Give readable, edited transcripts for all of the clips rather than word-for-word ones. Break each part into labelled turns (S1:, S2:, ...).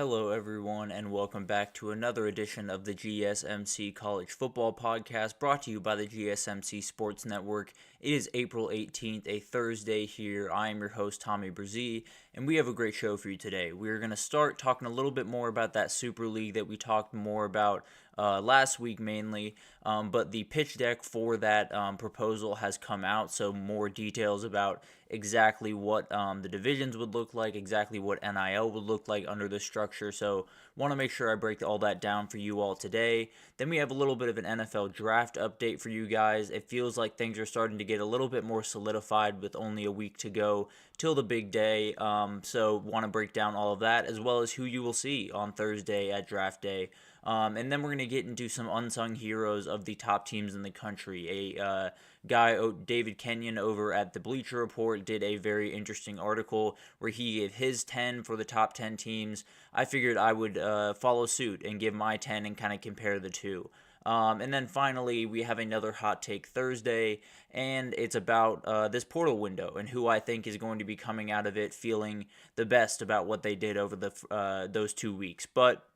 S1: Hello, everyone, and welcome back to another edition of the GSMC College Football Podcast brought to you by the GSMC Sports Network. It is April 18th, a Thursday here. I am your host, Tommy Brzee, and we have a great show for you today. We're going to start talking a little bit more about that Super League that we talked more about last week mainly, but the pitch deck for that proposal has come out, so more details about exactly what the divisions would look like, exactly what NIL would look like under this structure. So want to make sure I break all that down for you all today. Then we have a little bit of an NFL draft update for you guys. It feels like things are starting to get a little bit more solidified with only a week to go till the big day. So want to break down all of that as well as who you will see on Thursday at draft day. And then we're going to get into some unsung heroes of the top teams in the country. A guy, David Kenyon, over at the Bleacher Report did a very interesting article where he gave his 10 for the top 10 teams. I figured I would follow suit and give my 10 and kind of compare the two. And then finally, we have another Hot Take Thursday, and it's about this portal window and who I think is going to be coming out of it feeling the best about what they did over those 2 weeks. But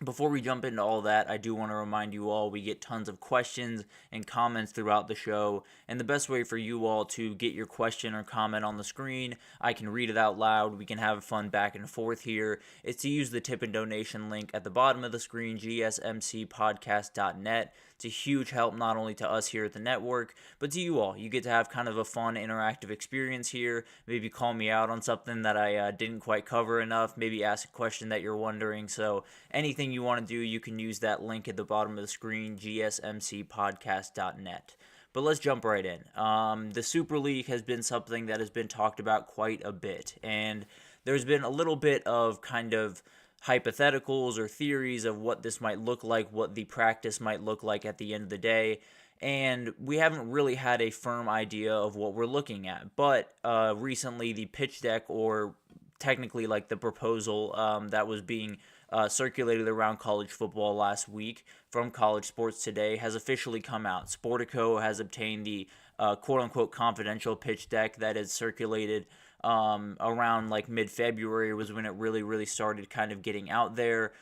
S1: before we jump into all that, I do want to remind you all we get tons of questions and comments throughout the show, and the best way for you all to get your question or comment on the screen, I can read it out loud, we can have fun back and forth here, is to use the tip and donation link at the bottom of the screen, GSMCPodcast.net. It's a huge help not only to us here at the network, but to you all. You get to have kind of a fun interactive experience here, maybe call me out on something that I didn't quite cover enough, maybe ask a question that you're wondering, so anything you want to do, you can use that link at the bottom of the screen, GSMCPodcast.net. But let's jump right in. The Super League has been something that has been talked about quite a bit, and there's been a little bit of kind of hypotheticals or theories of what this might look like, what the practice might look like at the end of the day, and we haven't really had a firm idea of what we're looking at. But recently, the pitch deck, or technically like the proposal that was being circulated around college football last week from College Sports Today, has officially come out. Sportico has obtained the quote-unquote confidential pitch deck that is circulated around like mid-February was when it really started kind of getting out there.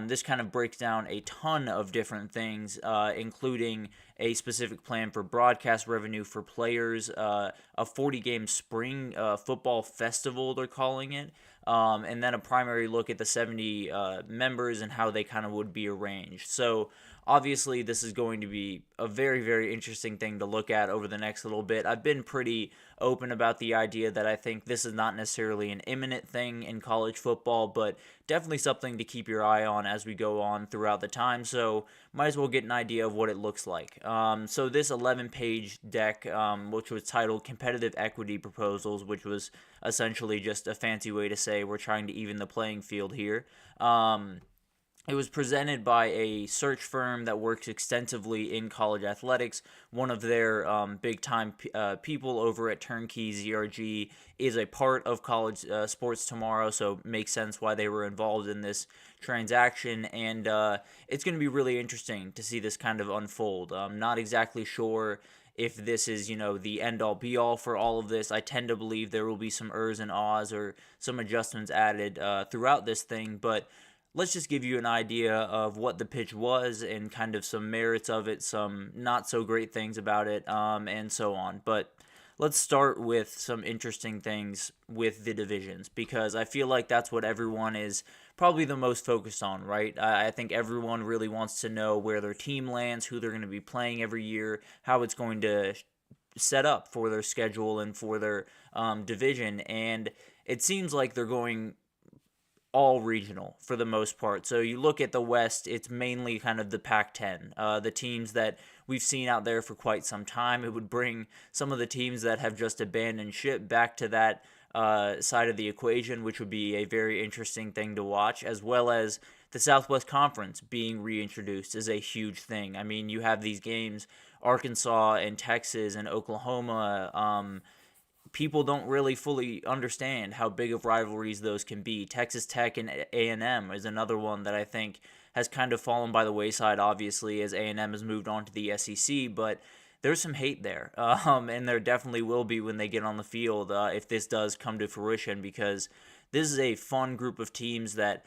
S1: This kind of breaks down a ton of different things, including a specific plan for broadcast revenue for players, a 40-game spring football festival, they're calling it, and then a primary look at the 70 members and how they kind of would be arranged. So obviously, this is going to be a very interesting thing to look at over the next little bit. I've been pretty open about the idea that I think this is not necessarily an imminent thing in college football, but definitely something to keep your eye on as we go on throughout the time, so might as well get an idea of what it looks like. So this 11-page deck, which was titled Competitive Equity Proposals, which was essentially just a fancy way to say we're trying to even the playing field here. It was presented by a search firm that works extensively in college athletics. One of their big-time people over at Turnkey ZRG is a part of College Sports Tomorrow, so it makes sense why they were involved in this transaction. And it's going to be really interesting to see this kind of unfold. I'm not exactly sure if this is, the end-all, be-all for all of this. I tend to believe there will be some ers and ahs or some adjustments added throughout this thing, but let's just give you an idea of what the pitch was and kind of some merits of it, some not so great things about it, and so on. But let's start with some interesting things with the divisions, because I feel like that's what everyone is probably the most focused on, right? I think everyone really wants to know where their team lands, who they're going to be playing every year, how it's going to set up for their schedule and for their division, and it seems like they're going all regional for the most part. So you look at the West, it's mainly kind of the Pac-10, the teams that we've seen out there for quite some time. It would bring some of the teams that have just abandoned ship back to that side of the equation, which would be a very interesting thing to watch, as well as the Southwest Conference being reintroduced is a huge thing. I mean, you have these games, Arkansas and Texas and Oklahoma. People don't really fully understand how big of rivalries those can be. Texas Tech and A&M is another one that I think has kind of fallen by the wayside, obviously, as A&M has moved on to the SEC, but there's some hate there, and there definitely will be when they get on the field if this does come to fruition, because this is a fun group of teams that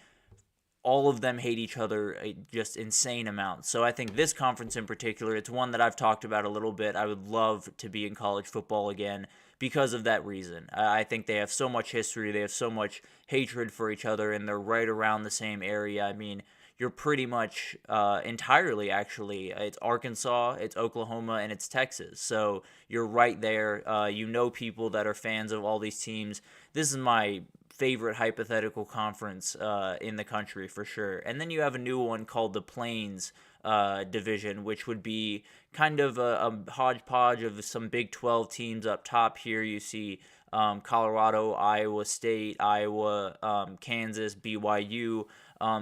S1: all of them hate each other just insane amounts. So I think this conference in particular, it's one that I've talked about a little bit. I would love to be in college football again because of that reason. I think they have so much history, they have so much hatred for each other, and they're right around the same area. I mean, you're pretty much entirely, actually. It's Arkansas, it's Oklahoma, and it's Texas. So you're right there. You know people that are fans of all these teams. This is my favorite hypothetical conference in the country for sure. And then you have a new one called the Plains division, which would be kind of a hodgepodge of some Big 12 teams up top here. You see Colorado, Iowa State, Iowa, Kansas, BYU,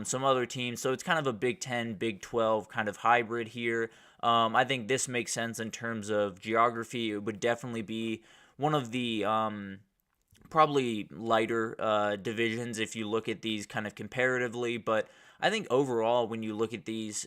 S1: some other teams. So it's kind of a Big 10, Big 12 kind of hybrid here. I think this makes sense in terms of geography. It would definitely be one of the probably lighter divisions if you look at these kind of comparatively. But I think overall, when you look at these,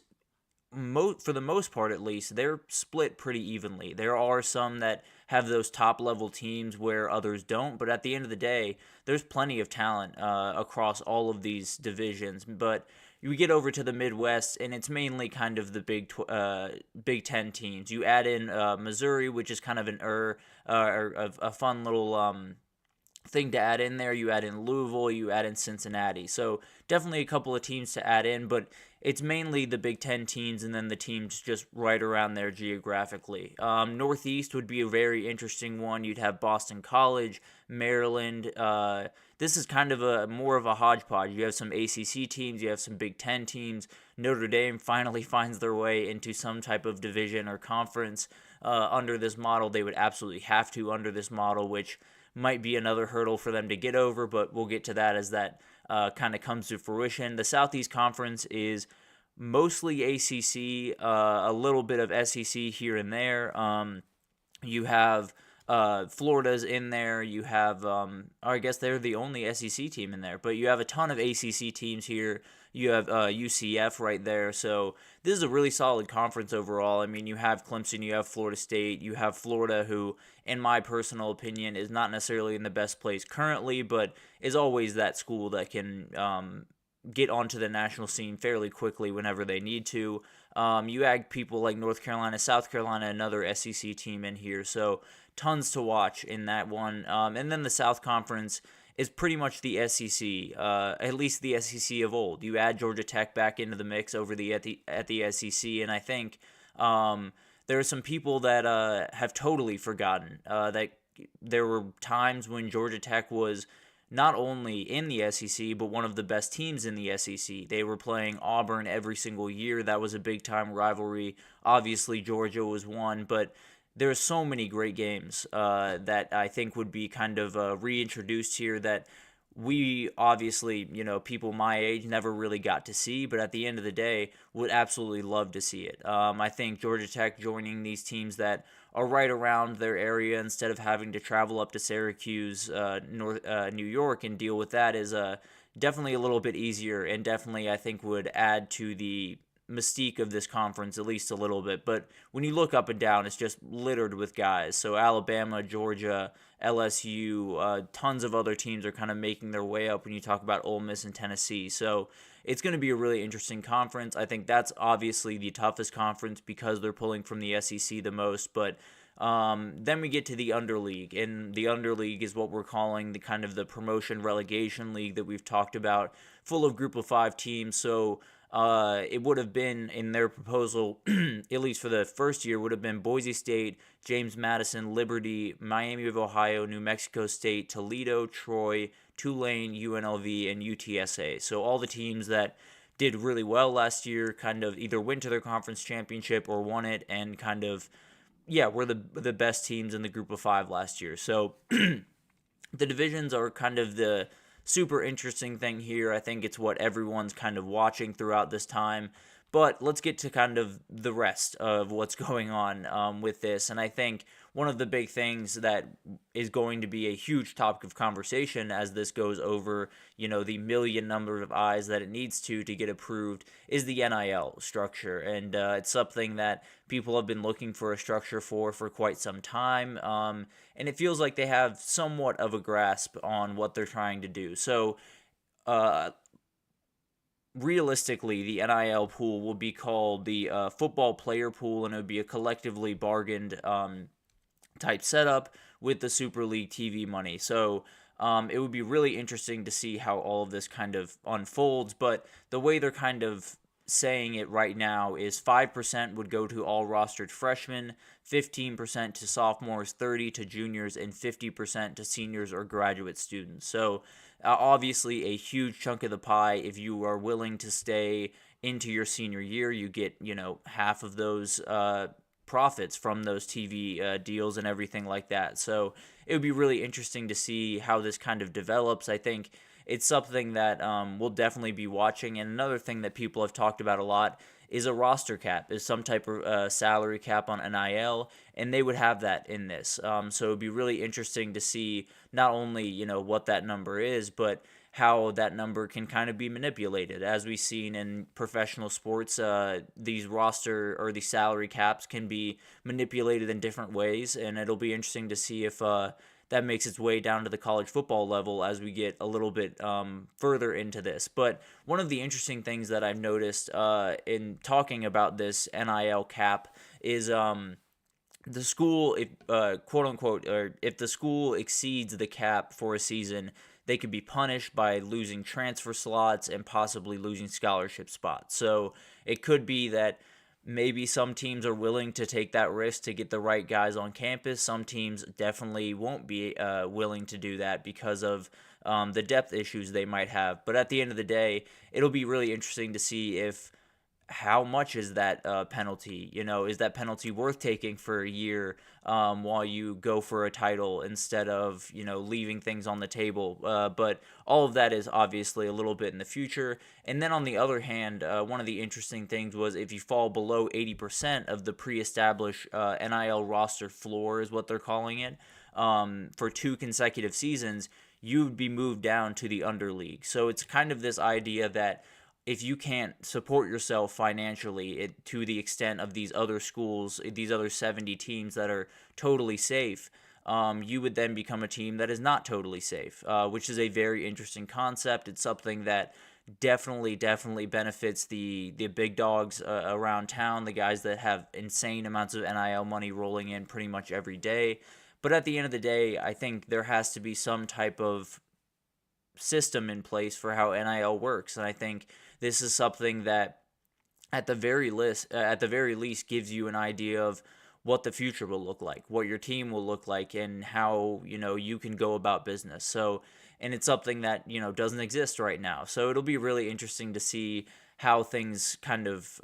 S1: for the most part at least, they're split pretty evenly. There are some that have those top level teams where others don't, but at the end of the day, there's plenty of talent across all of these divisions. But you get over to the Midwest, and it's mainly kind of the Big Ten teams. You add in Missouri, which is kind of a fun little thing to add in there. You add in Louisville, you add in Cincinnati. So definitely a couple of teams to add in, but it's mainly the Big Ten teams and then the teams just right around there geographically. Northeast would be a very interesting one. You'd have Boston College, Maryland. This is kind of more of a hodgepodge. You have some ACC teams, you have some Big Ten teams. Notre Dame finally finds their way into some type of division or conference under this model. They would absolutely have to under this model, which might be another hurdle for them to get over, but we'll get to that as that kind of comes to fruition. The Southeast Conference is mostly ACC, a little bit of SEC here and there. You have Florida's in there. You have, I guess they're the only SEC team in there, but you have a ton of ACC teams here. You have UCF right there. So this is a really solid conference overall. I mean, you have Clemson, you have Florida State, you have Florida, who, in my personal opinion, is not necessarily in the best place currently, but is always that school that can get onto the national scene fairly quickly whenever they need to. You add people like North Carolina, South Carolina, another SEC team in here. So tons to watch in that one. And then the South Conference is pretty much the SEC, at least the SEC of old. You add Georgia Tech back into the mix over at the SEC, and I think there are some people that have totally forgotten that there were times when Georgia Tech was not only in the SEC, but one of the best teams in the SEC. They were playing Auburn every single year. That was a big-time rivalry. Obviously, Georgia was one, but there's so many great games that I think would be kind of reintroduced here that we obviously, people my age never really got to see, but at the end of the day, would absolutely love to see it. I think Georgia Tech joining these teams that are right around their area instead of having to travel up to Syracuse, New York, and deal with that is definitely a little bit easier, and definitely I think would add to the mystique of this conference at least a little bit. But when you look up and down, it's just littered with guys. So Alabama, Georgia, LSU, tons of other teams are kind of making their way up when you talk about Ole Miss and Tennessee. So it's going to be a really interesting conference. I think that's obviously the toughest conference because they're pulling from the SEC the most. But then we get to the underleague, and the underleague is what we're calling the kind of the promotion relegation league that we've talked about, full of group of 5 teams. So it would have been, in their proposal, at least for the first year, would have been Boise State, James Madison, Liberty, Miami of Ohio, New Mexico State, Toledo, Troy, Tulane, UNLV, and UTSA. So all the teams that did really well last year kind of either went to their conference championship or won it, and kind of, were the best teams in the group of 5 last year. So the divisions are kind of the super interesting thing here. I think it's what everyone's kind of watching throughout this time. But let's get to kind of the rest of what's going on with this. And I think one of the big things that is going to be a huge topic of conversation as this goes over, the million number of eyes that it needs to get approved is the NIL structure. And it's something that people have been looking for a structure for quite some time. And it feels like they have somewhat of a grasp on what they're trying to do. So, realistically, the NIL pool will be called the football player pool, and it would be a collectively bargained type setup with the Super League TV money. So it would be really interesting to see how all of this kind of unfolds. But the way they're kind of saying it right now is 5% would go to all rostered freshmen, 15% to sophomores, 30 to juniors, and 50% to seniors or graduate students. So obviously a huge chunk of the pie. If you are willing to stay into your senior year, you get, half of those profits from those TV deals and everything like that. So it would be really interesting to see how this kind of develops. I think it's something that we'll definitely be watching. And another thing that people have talked about a lot is a roster cap, is some type of salary cap on NIL, and they would have that in this. So it would be really interesting to see not only, what that number is, but how that number can kind of be manipulated. As we've seen in professional sports, these roster or these salary caps can be manipulated in different ways, and it'll be interesting to see if that makes its way down to the college football level as we get a little bit further into this. But one of the interesting things that I've noticed in talking about this NIL cap is the school, if, quote unquote, or if the school exceeds the cap for a season, they could be punished by losing transfer slots and possibly losing scholarship spots. So it could be that maybe some teams are willing to take that risk to get the right guys on campus. Some teams definitely won't be willing to do that because of the depth issues they might have. But at the end of the day, it'll be really interesting to see if how much is that penalty? Is that penalty worth taking for a year while you go for a title instead of, leaving things on the table? But all of that is obviously a little bit in the future. And then on the other hand, one of the interesting things was if you fall below 80% of the pre-established NIL roster floor is what they're calling it, for 2 consecutive seasons, you'd be moved down to the underleague. So it's kind of this idea that if you can't support yourself financially to the extent of these other schools, these other 70 teams that are totally safe, you would then become a team that is not totally safe, which is a very interesting concept. It's something that definitely benefits the big dogs around town, the guys that have insane amounts of NIL money rolling in pretty much every day. But at the end of the day, I think there has to be some type of system in place for how NIL works, and I think this is something that at the very least gives you an idea of what the future will look like, what your team will look like, and how you can go about business. So, and it's something that doesn't exist right now. So it'll be really interesting to see how things kind of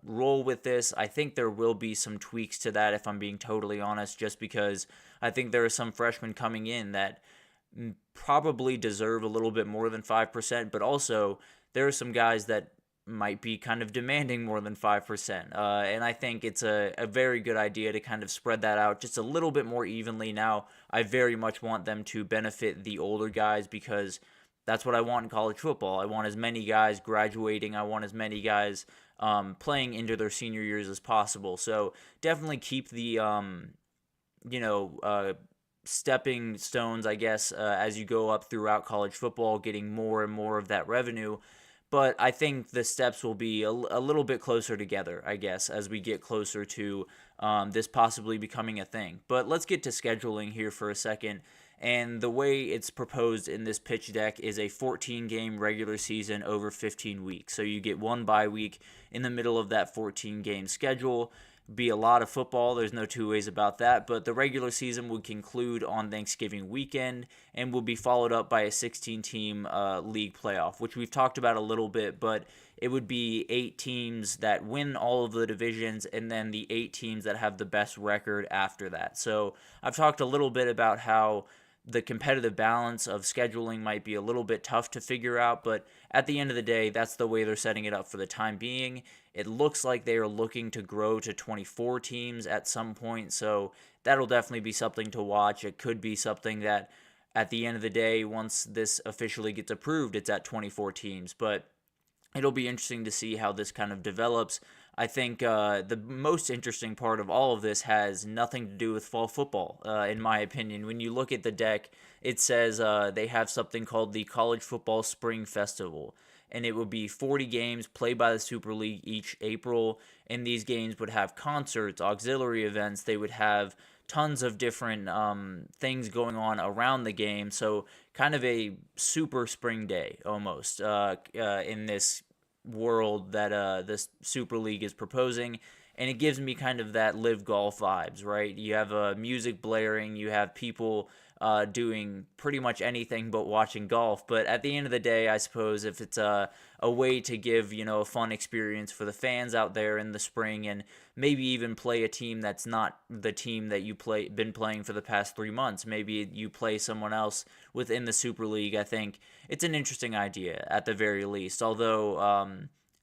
S1: roll with this. I think there will be some tweaks to that, if I'm being totally honest, just because I think there are some freshmen coming in that probably deserve a little bit more than 5%, but also there are some guys that might be kind of demanding more than 5%. And I think it's a very good idea to kind of spread that out just a little bit more evenly. Now, I very much want them to benefit the older guys because that's what I want in college football. I want as many guys graduating. I want as many guys playing into their senior years as possible. So definitely keep the, stepping stones, I guess, as you go up throughout college football, getting more and more of that revenue. But I think the steps will be a little bit closer together, I guess, as we get closer to this possibly becoming a thing. But let's get to scheduling here for a second. And the way it's proposed in this pitch deck is a 14-game regular season over 15 weeks. So you get one bye week in the middle of that 14-game schedule. Be a lot of football, there's no two ways about that, but the regular season would conclude on Thanksgiving weekend and will be followed up by a 16-team league playoff, which we've talked about a little bit, but it would be 8 teams that win all of the divisions and then the 8 teams that have the best record after that. So I've talked a little bit about how the competitive balance of scheduling might be a little bit tough to figure out, but at the end of the day, that's the way they're setting it up for the time being. It looks like they are looking to grow to 24 teams at some point, so that'll definitely be something to watch. It could be something that at the end of the day, once this officially gets approved, it's at 24 teams, but it'll be interesting to see how this kind of develops. I think the most interesting part of all of this has nothing to do with fall football, in my opinion. When you look at the deck, it says they have something called the College Football Spring Festival. and it would be 40 games played by the Super League each April. And these games would have concerts, auxiliary events. They would have tons of different things going on around the game. So kind of a super spring day almost in this world that this Super League is proposing. And it gives me kind of that live golf vibes, right? You have music blaring, you have people doing pretty much anything but watching golf. But at the end of the day, I suppose if it's a way to give, a fun experience for the fans out there in the spring, and maybe even play a team that's not the team that been playing for the past 3 months. Maybe you play someone else within the Super League. I think it's an interesting idea at the very least. Although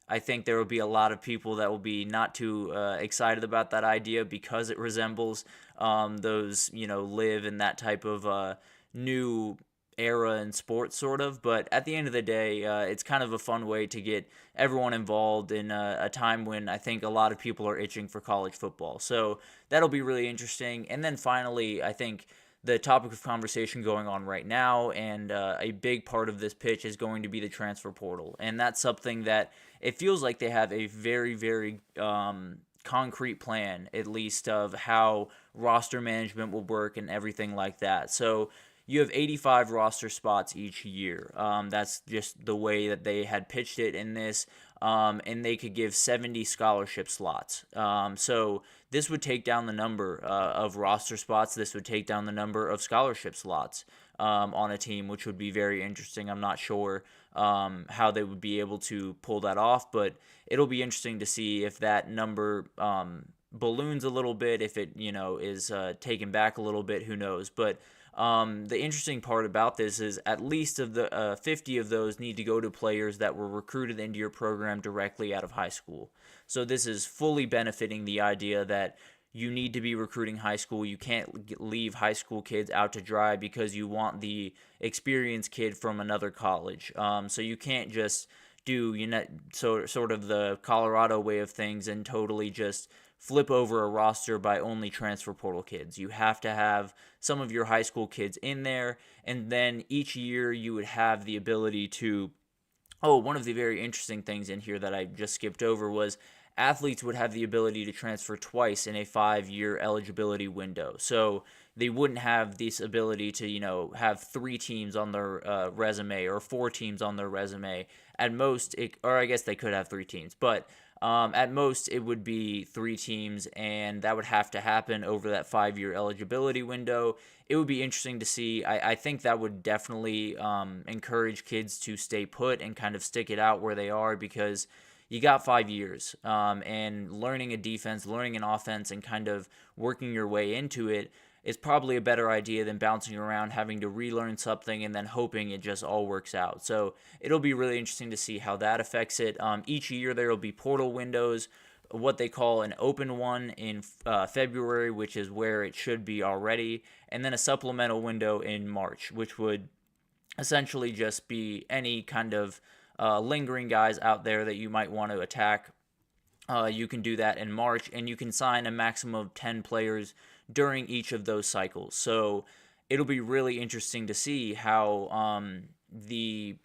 S1: I think there will be a lot of people that will be not too excited about that idea because it resembles those, live in that type of new era in sports, sort of. But at the end of the day, it's kind of a fun way to get everyone involved in a time when I think a lot of people are itching for college football. So that'll be really interesting. And then finally, I think the topic of conversation going on right now, and a big part of this pitch is going to be the transfer portal. And that's something that it feels like they have a very, very concrete plan, at least, of how roster management will work and everything like that. So you have 85 roster spots each year. That's just the way that they had pitched it in this. And they could give 70 scholarship slots. So this would take down the number of roster spots. This would take down the number of scholarship slots on a team, which would be very interesting. I'm not sure how they would be able to pull that off, but it'll be interesting to see if that number balloons a little bit, if it is taken back a little bit. Who knows? But the interesting part about this is at least of the 50 of those need to go to players that were recruited into your program directly out of high school. So this is fully benefiting the idea that you need to be recruiting high school. You can't leave high school kids out to dry because you want the experienced kid from another college. So you can't just do sort of the Colorado way of things and totally just flip over a roster by only transfer portal kids. You have to have some of your high school kids in there, and then each year you would have the ability to one of the very interesting things in here that I just skipped over was athletes would have the ability to transfer twice in a 5-year eligibility window. So they wouldn't have this ability to, have 3 teams on their resume or 4 teams on their resume. At most, or I guess they could have 3 teams, but at most it would be 3 teams, and that would have to happen over that 5-year eligibility window. It would be interesting to see. I think that would definitely encourage kids to stay put and kind of stick it out where they are, because you got 5 years, and learning a defense, learning an offense, and kind of working your way into it is probably a better idea than bouncing around, having to relearn something, and then hoping it just all works out. So it'll be really interesting to see how that affects it. Each year there will be portal windows, what they call an open one in February, which is where it should be already, and then a supplemental window in March, which would essentially just be any kind of lingering guys out there that you might want to attack. You can do that in March, and you can sign a maximum of 10 players during each of those cycles. So it'll be really interesting to see how the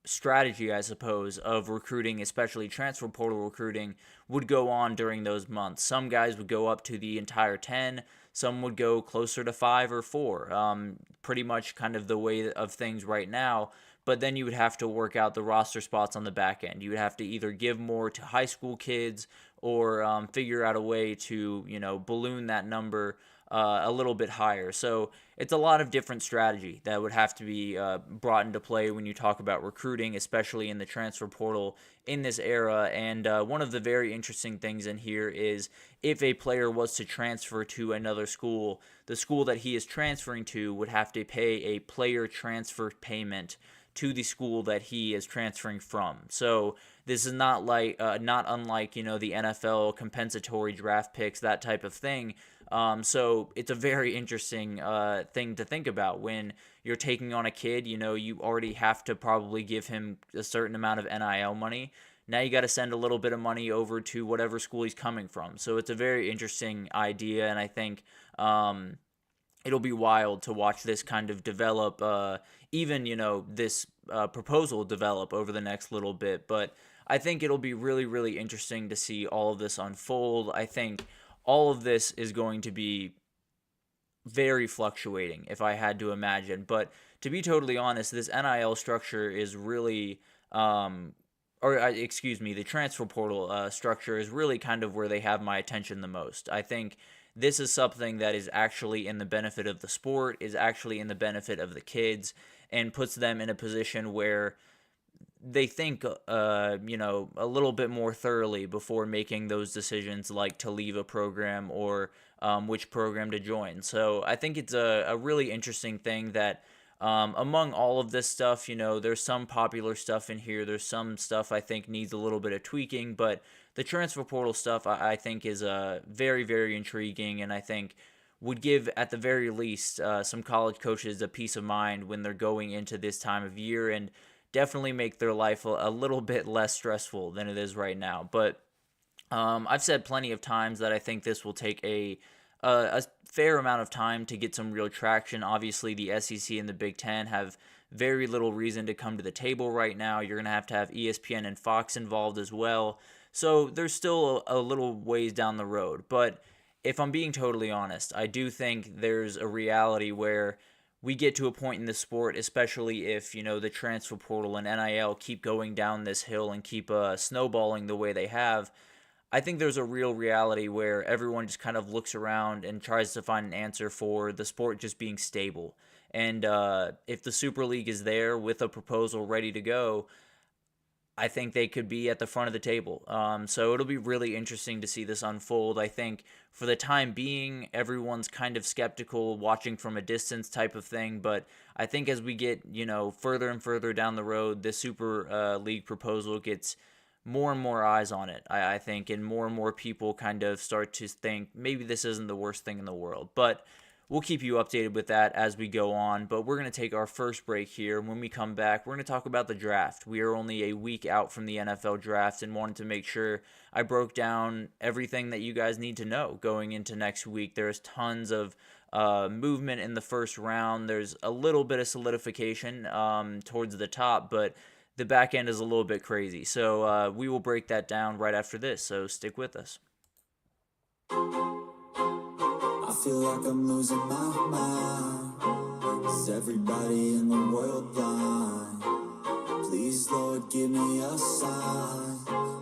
S1: strategy, I suppose, of recruiting, especially transfer portal recruiting, would go on during those months. Some guys would go up to the entire 10. Some would go closer to 5 or 4. Pretty much kind of the way of things right now. But then you would have to work out the roster spots on the back end. You would have to either give more to high school kids or figure out a way to, balloon that number a little bit higher. So it's a lot of different strategy that would have to be brought into play when you talk about recruiting, especially in the transfer portal in this era. And one of the very interesting things in here is if a player was to transfer to another school, the school that he is transferring to would have to pay a player transfer payment to the school that he is transferring from. So this is not unlike, the NFL compensatory draft picks, that type of thing. So it's a very interesting thing to think about when you're taking on a kid. You already have to probably give him a certain amount of NIL money. Now you got to send a little bit of money over to whatever school he's coming from. So it's a very interesting idea, and I think it'll be wild to watch this kind of develop. Even, this proposal develop over the next little bit. But I think it'll be really, really interesting to see all of this unfold. I think all of this is going to be very fluctuating, if I had to imagine. But to be totally honest, this NIL structure is really, excuse me, the transfer portal structure is really kind of where they have my attention the most. I think this is something that is actually in the benefit of the sport, is actually in the benefit of the kids, and puts them in a position where they think, a little bit more thoroughly before making those decisions, like to leave a program or which program to join. So I think it's a really interesting thing that among all of this stuff, there's some popular stuff in here. There's some stuff I think needs a little bit of tweaking, but the transfer portal stuff I think is very, very intriguing, and I think would give, at the very least, some college coaches a peace of mind when they're going into this time of year, and definitely make their life a little bit less stressful than it is right now. But I've said plenty of times that I think this will take a fair amount of time to get some real traction. Obviously, the SEC and the Big Ten have very little reason to come to the table right now. You're going to have ESPN and Fox involved as well. So there's still a little ways down the road. But if I'm being totally honest, I do think there's a reality where we get to a point in the sport, especially if, the transfer portal and NIL keep going down this hill and keep snowballing the way they have. I think there's a real reality where everyone just kind of looks around and tries to find an answer for the sport just being stable. And if the Super League is there with a proposal ready to go, I think they could be at the front of the table. So it'll be really interesting to see this unfold. I think for the time being, everyone's kind of skeptical, watching from a distance type of thing. But I think as we get, further and further down the road, the Super League proposal gets more and more eyes on it, I think, and more people kind of start to think maybe this isn't the worst thing in the world. But we'll keep you updated with that as we go on, but we're going to take our first break here. When we come back, we're going to talk about the draft. We are only a week out from the NFL draft and wanted to make sure I broke down everything that you guys need to know going into next week. There's tons of movement in the first round. There's a little bit of solidification towards the top, but the back end is a little bit crazy. So we will break that down right after this, so stick with us.
S2: I feel like I'm losing my mind. Is everybody in the world blind? Please, Lord, give me a sign,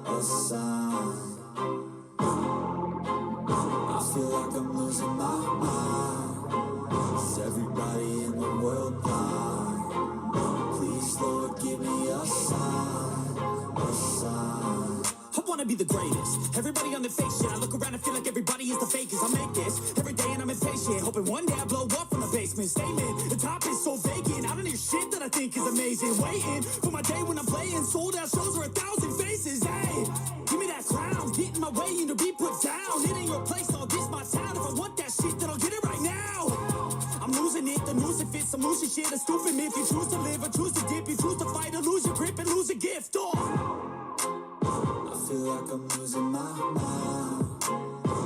S2: a sign. I feel like I'm losing my mind. Is everybody in the world blind? Please, Lord, give me a sign, a sign. I wanna be the greatest. Everybody on the fake shit. I look around and feel like everybody is the fakest. I make this every day and I'm impatient, hoping one day I blow up from the basement. Statement, the top is so vacant. I don't hear shit that I think is amazing. Waiting for my day when I'm playing. Sold out shows for 1,000 faces. Hey, give me that crown. Get in my way and to be put down. It ain't your place, I'll diss my town. If I want that shit, then I'll get it right now. I'm losing it, the noose it fits. I'm losing shit, a stupid myth. You choose to live or choose to dip. You choose to fight or lose your grip and lose a gift. I feel like I'm losing my mind.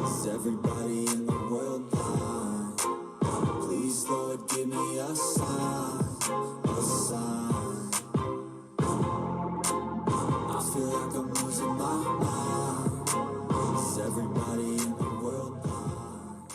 S2: Is everybody in the world blind? Please, Lord, give me a sign, a sign. I feel like I'm losing my mind. Is everybody in the world blind?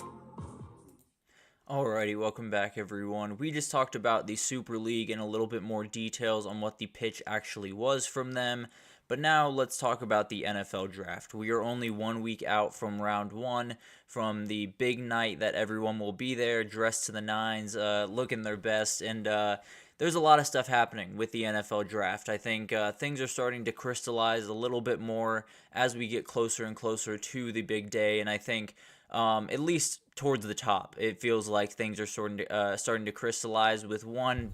S1: Alrighty, welcome back everyone. We just talked about the Super League and a little bit more details on what the pitch actually was from them. But now let's talk about the NFL draft. We are only 1 week out from round one, from the big night that everyone will be there, dressed to the nines, looking their best. And there's a lot of stuff happening with the NFL draft. I think things are starting to crystallize a little bit more as we get closer and closer to the big day. And I think at least towards the top, it feels like things are starting to crystallize with one.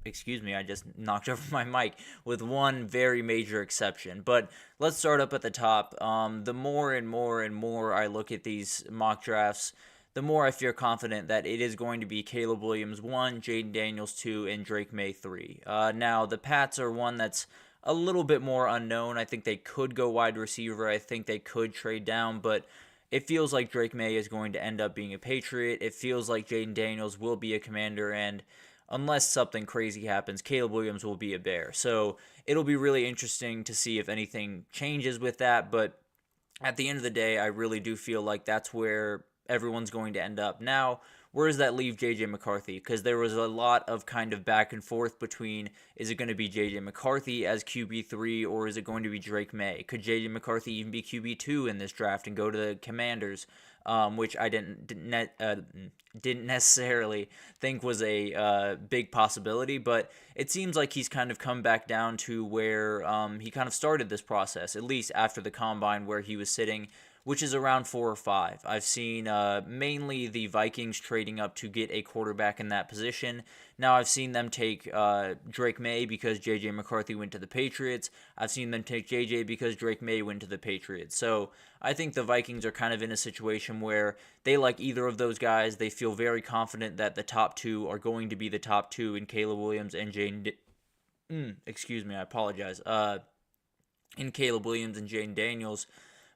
S1: Excuse me, I just knocked over my mic, with one very major exception. But let's start up at the top. The more and more I look at these mock drafts, the more I feel confident that it is going to be Caleb Williams 1, Jaden Daniels 2, and Drake May 3. Now, the Pats are one that's a little bit more unknown. I think they could go wide receiver. I think they could trade down, but it feels like Drake May is going to end up being a Patriot. It feels like Jaden Daniels will be a Commander, and unless something crazy happens, Caleb Williams will be a Bear. So it'll be really interesting to see if anything changes with that. But at the end of the day, I really do feel like that's where everyone's going to end up. Now, where does that leave JJ McCarthy? Because there was a lot of kind of back and forth between, is it going to be JJ McCarthy as QB3 or is it going to be Drake May? Could JJ McCarthy even be QB2 in this draft and go to the Commanders? Which I didn't necessarily think was a big possibility, but it seems like he's kind of come back down to where he kind of started this process, at least after the combine, where he was sitting, which is around 4 or 5. I've seen mainly the Vikings trading up to get a quarterback in that position. Now I've seen them take Drake May because J.J. McCarthy went to the Patriots. I've seen them take J.J. because Drake May went to the Patriots. So I think the Vikings are kind of in a situation where they like either of those guys. They feel very confident that the top two are going to be the top two in Caleb Williams and excuse me, I apologize. In Caleb Williams and Jane Daniels.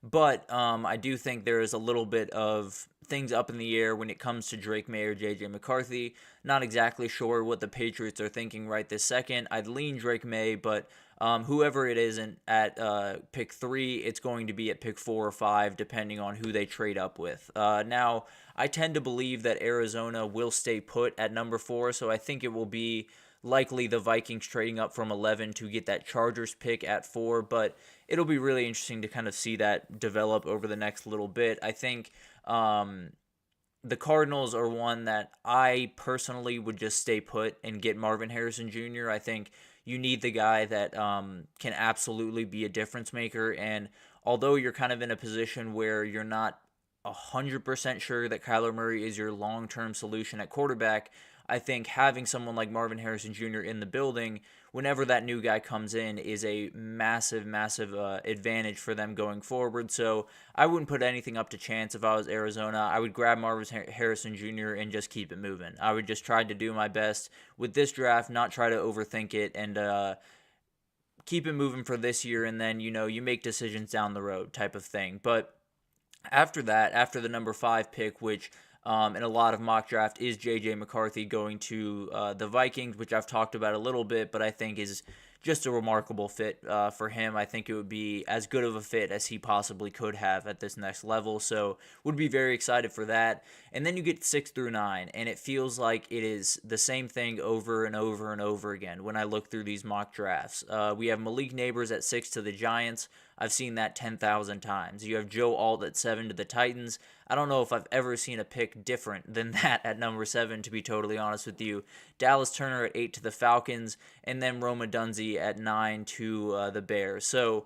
S1: But I do think there is a little bit of things up in the air when it comes to Drake May or J.J. McCarthy. Not exactly sure what the Patriots are thinking right this second. I'd lean Drake May, but whoever it isn't at pick 3, it's going to be at pick 4 or 5, depending on who they trade up with. Now, I tend to believe that Arizona will stay put at number 4, so I think it will be likely the Vikings trading up from 11 to get that Chargers pick at 4, but it'll be really interesting to kind of see that develop over the next little bit. I think the Cardinals are one that I personally would just stay put and get Marvin Harrison Jr. I think you need the guy that can absolutely be a difference maker, and although you're kind of in a position where you're not 100% sure that Kyler Murray is your long-term solution at quarterback, I think having someone like Marvin Harrison Jr. in the building whenever that new guy comes in is a massive, massive advantage for them going forward. So I wouldn't put anything up to chance if I was Arizona. I would grab Marvin Harrison Jr. and just keep it moving. I would just try to do my best with this draft, not try to overthink it, and keep it moving for this year, and then, you make decisions down the road type of thing. But after that, after the number 5 pick, which in a lot of mock draft is J.J. McCarthy going to the Vikings, which I've talked about a little bit, but I think is just a remarkable fit for him. I think it would be as good of a fit as he possibly could have at this next level, so would be very excited for that. And then you get 6 through 9, and it feels like it is the same thing over and over and over again when I look through these mock drafts. We have Malik Neighbors at 6 to the Giants. I've seen that 10,000 times. You have Joe Alt at 7 to the Titans. I don't know if I've ever seen a pick different than that at number 7, to be totally honest with you. Dallas Turner at 8 to the Falcons, and then Roma Dunze at 9 to the Bears. So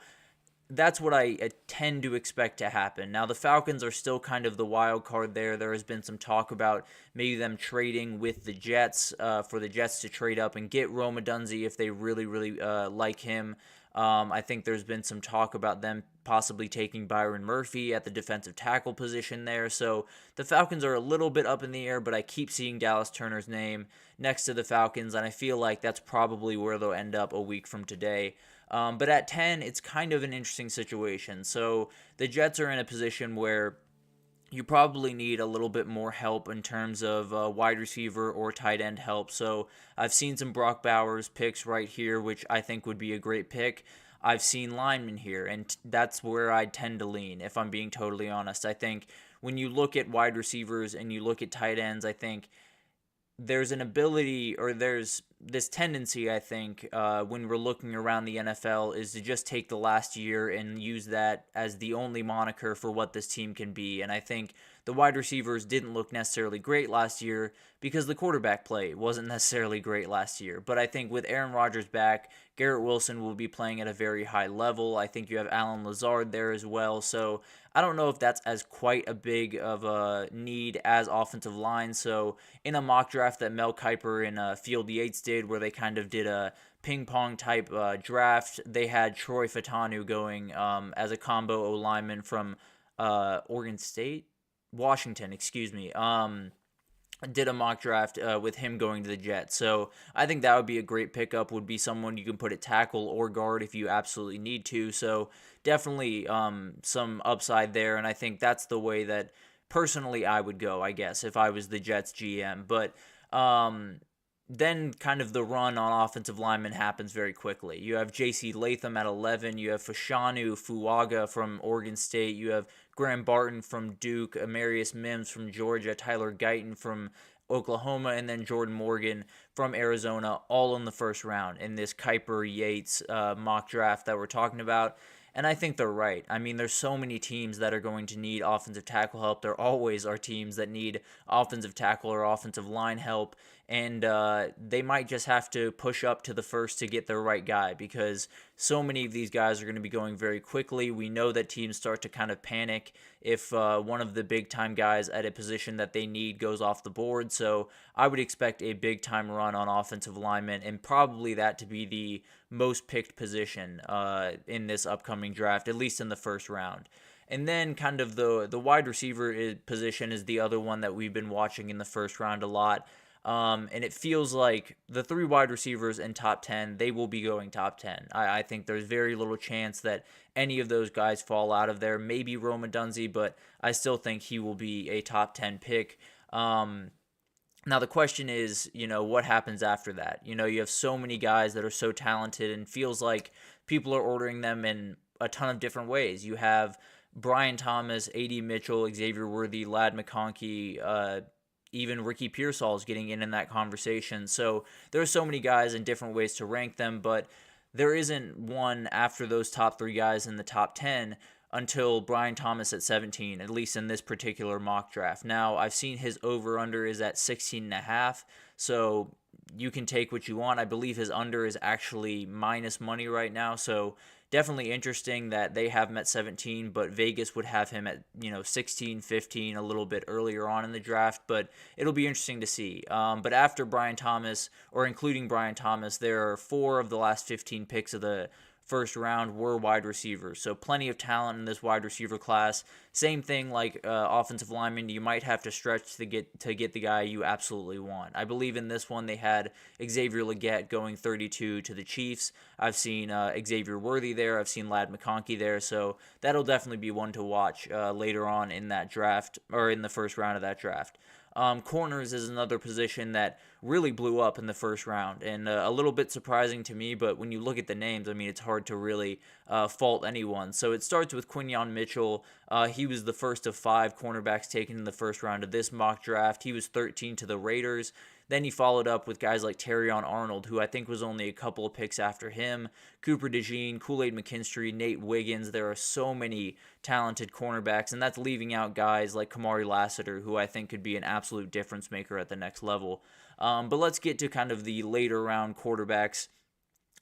S1: that's what I tend to expect to happen. Now, the Falcons are still kind of the wild card there. There has been some talk about maybe them trading with the Jets for the Jets to trade up and get Roma Dunze if they really, really like him. I think there's been some talk about them possibly taking Byron Murphy at the defensive tackle position there. So the Falcons are a little bit up in the air, but I keep seeing Dallas Turner's name next to the Falcons, and I feel like that's probably where they'll end up a week from today. But at 10, it's kind of an interesting situation. So the Jets are in a position where you probably need a little bit more help in terms of wide receiver or tight end help. So I've seen some Brock Bowers picks right here, which I think would be a great pick. I've seen linemen here, and that's where I tend to lean, if I'm being totally honest. I think when you look at wide receivers and you look at tight ends, I think there's an ability, or there's this tendency, I think, when we're looking around the NFL, is to just take the last year and use that as the only moniker for what this team can be. And I think the wide receivers didn't look necessarily great last year because the quarterback play wasn't necessarily great last year. But I think with Aaron Rodgers back, Garrett Wilson will be playing at a very high level. I think you have Alan Lazard there as well. So I don't know if that's as quite a big of a need as offensive line. So in a mock draft that Mel Kiper and Field Yates did, where they kind of did a ping pong type draft, they had Troy Fatanu going as a combo O lineman from Washington, excuse me. Did a mock draft with him going to the Jets. So I think that would be a great pickup, would be someone you can put at tackle or guard if you absolutely need to. So definitely some upside there, and I think that's the way that personally I would go, I guess, if I was the Jets GM. But then kind of the run on offensive linemen happens very quickly. You have J.C. Latham at 11. You have Fashanu Fuaga from Oregon State. You have Graham Barton from Duke, Amarius Mims from Georgia, Tyler Guyton from Oklahoma, and then Jordan Morgan from Arizona, all in the first round in this Kuiper Yates mock draft that we're talking about. And I think they're right. I mean, there's so many teams that are going to need offensive tackle help. There always are teams that need offensive tackle or offensive line help. And they might just have to push up to the first to get their right guy, because so many of these guys are going to be going very quickly. We know that teams start to kind of panic if one of the big time guys at a position that they need goes off the board. So I would expect a big time run on offensive linemen, and probably that to be the most picked position in this upcoming draft, at least in the first round. And then kind of the wide receiver position is the other one that we've been watching in the first round a lot. And it feels like the 3 wide receivers in top 10, they will be going top 10. I think there's very little chance that any of those guys fall out of there. Maybe Roma Dunze, but I still think he will be a top 10 pick. Now, the question is, what happens after that? You have so many guys that are so talented, and feels like people are ordering them in a ton of different ways. You have Brian Thomas, A.D. Mitchell, Xavier Worthy, Ladd McConkey, even Ricky Pearsall is getting in that conversation. So there are so many guys and different ways to rank them, but there isn't one after those top 3 guys in the top 10 until Brian Thomas at 17, at least in this particular mock draft. Now, I've seen his over-under is at 16.5, so you can take what you want. I believe his under is actually minus money right now, so definitely interesting that they have him at 17, but Vegas would have him at 16, 15, a little bit earlier on in the draft. But it'll be interesting to see. But after Brian Thomas, or including Brian Thomas, there are 4 of the last 15 picks of the first round were wide receivers. So plenty of talent in this wide receiver class. Same thing like offensive lineman. You might have to stretch to get the guy you absolutely want. I believe in this one they had Xavier Legette going 32 to the Chiefs. I've seen Xavier Worthy there. I've seen Ladd McConkey there. So that'll definitely be one to watch later on in that draft, or in the first round of that draft. Corners is another position that really blew up in the first round, and a little bit surprising to me, but when you look at the names, I mean, it's hard to really fault anyone. So it starts with Quinyon Mitchell. He was the first of 5 cornerbacks taken in the first round of this mock draft. He was 13 to the Raiders. Then he followed up with guys like Terrion Arnold, who I think was only a couple of picks after him, Cooper DeJean, Kool-Aid McKinstry, Nate Wiggins. There are so many talented cornerbacks, and that's leaving out guys like Kamari Lassiter, who I think could be an absolute difference maker at the next level. But let's get to kind of the later round quarterbacks.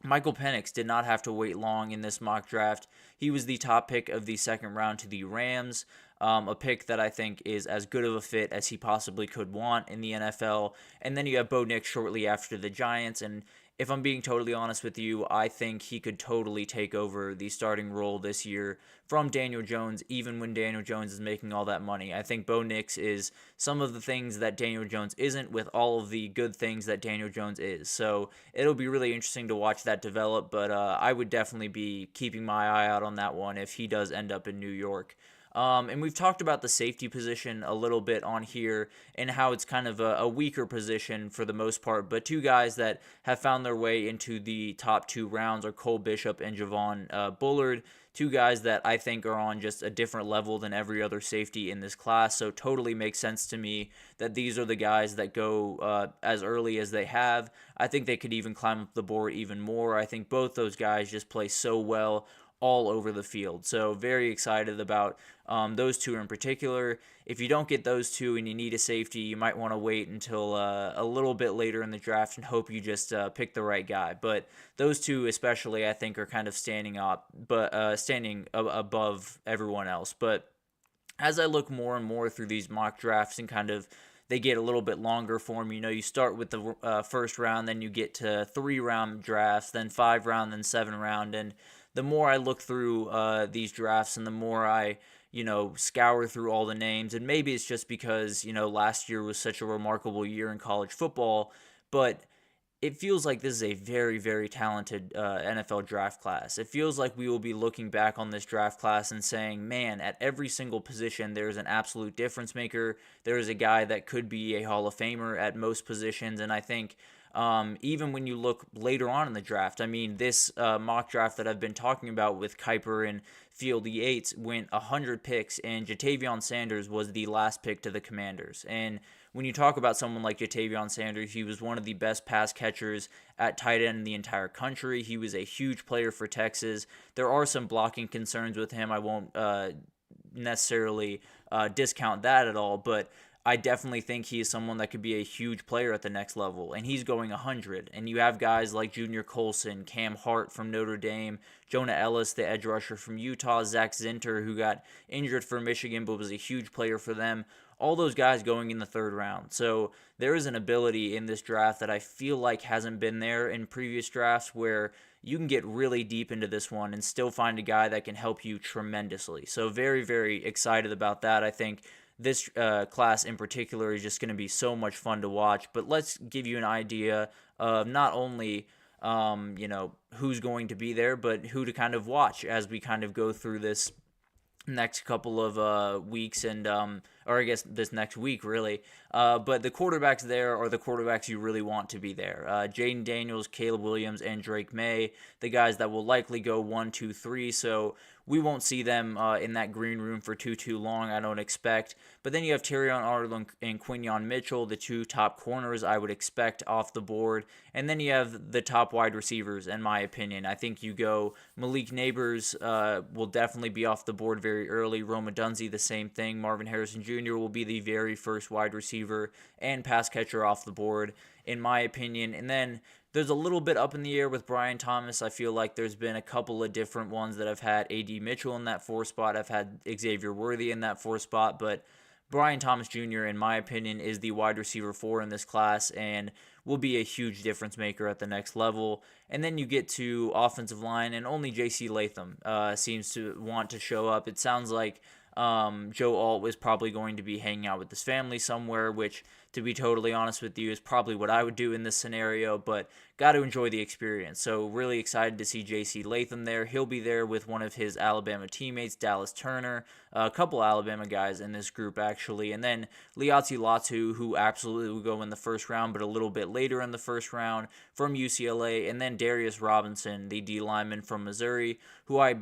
S1: Michael Penix did not have to wait long in this mock draft. He was the top pick of the second round to the Rams, a pick that I think is as good of a fit as he possibly could want in the NFL. And then you have Bo Nix shortly after the Giants, and if I'm being totally honest with you, I think he could totally take over the starting role this year from Daniel Jones, even when Daniel Jones is making all that money. I think Bo Nix is some of the things that Daniel Jones isn't, with all of the good things that Daniel Jones is. So it'll be really interesting to watch that develop, but I would definitely be keeping my eye out on that one if he does end up in New York. And we've talked about the safety position a little bit on here, and how it's kind of a weaker position for the most part. But 2 guys that have found their way into the top 2 rounds are Cole Bishop and Javon Bullard. 2 guys that I think are on just a different level than every other safety in this class. So totally makes sense to me that these are the guys that go as early as they have. I think they could even climb up the board even more. I think both those guys just play so well all over the field. So very excited about those 2 in particular. If you don't get those 2 and you need a safety, you might want to wait until a little bit later in the draft and hope you just pick the right guy. But those 2 especially, I think, are kind of standing above everyone else. But as I look more and more through these mock drafts, and kind of they get a little bit longer for me. You start with the first round, then you get to 3-round drafts, then 5-round, then 7-round, and the more I look through these drafts, and the more I, scour through all the names, and maybe it's just because, last year was such a remarkable year in college football, but it feels like this is a very, very talented NFL draft class. It feels like we will be looking back on this draft class and saying, man, at every single position, there's an absolute difference maker. There is a guy that could be a Hall of Famer at most positions, and I think even when you look later on in the draft. I mean, this mock draft that I've been talking about with Kuiper and Field Yates went 100 picks, and Jatavion Sanders was the last pick to the Commanders. And when you talk about someone like Jatavion Sanders, he was one of the best pass catchers at tight end in the entire country. He was a huge player for Texas. There are some blocking concerns with him. I won't necessarily discount that at all, but I definitely think he is someone that could be a huge player at the next level, and he's going 100. And you have guys like Junior Colson, Cam Hart from Notre Dame, Jonah Ellis, the edge rusher from Utah, Zach Zinter, who got injured for Michigan but was a huge player for them. All those guys going in the third round. So there is an ability in this draft that I feel like hasn't been there in previous drafts, where you can get really deep into this one and still find a guy that can help you tremendously. So very, very excited about that. I think this class in particular is just going to be so much fun to watch. But let's give you an idea of not only who's going to be there, but who to kind of watch as we kind of go through this next couple of weeks, and or I guess this next week really. But the quarterbacks there are the quarterbacks you really want to be there. Jaden Daniels, Caleb Williams, and Drake May, the guys that will likely go 1, 2, 3. So we won't see them in that green room for too long, I don't expect. But then you have Terrion Arnold and Quinyon Mitchell, the two top corners I would expect off the board. And then you have the top wide receivers, in my opinion. I think you go Malik Neighbors will definitely be off the board very early. Roma Dunze, the same thing. Marvin Harrison Jr. will be the very first wide receiver and pass catcher off the board, in my opinion. And then there's a little bit up in the air with Brian Thomas. I feel like there's been a couple of different ones that have had A.D. Mitchell in that 4 spot. I've had Xavier Worthy in that 4 spot, but Brian Thomas Jr., in my opinion, is the wide receiver 4 in this class and will be a huge difference maker at the next level. And then you get to offensive line, and only J.C. Latham seems to want to show up. It sounds like Joe Alt was probably going to be hanging out with his family somewhere, which, to be totally honest with you, is probably what I would do in this scenario, but got to enjoy the experience. So really excited to see J.C. Latham there. He'll be there with one of his Alabama teammates, Dallas Turner, a couple Alabama guys in this group, actually, and then Liati Latu, who absolutely will go in the first round, but a little bit later in the first round, from UCLA, and then Darius Robinson, the D lineman from Missouri, who I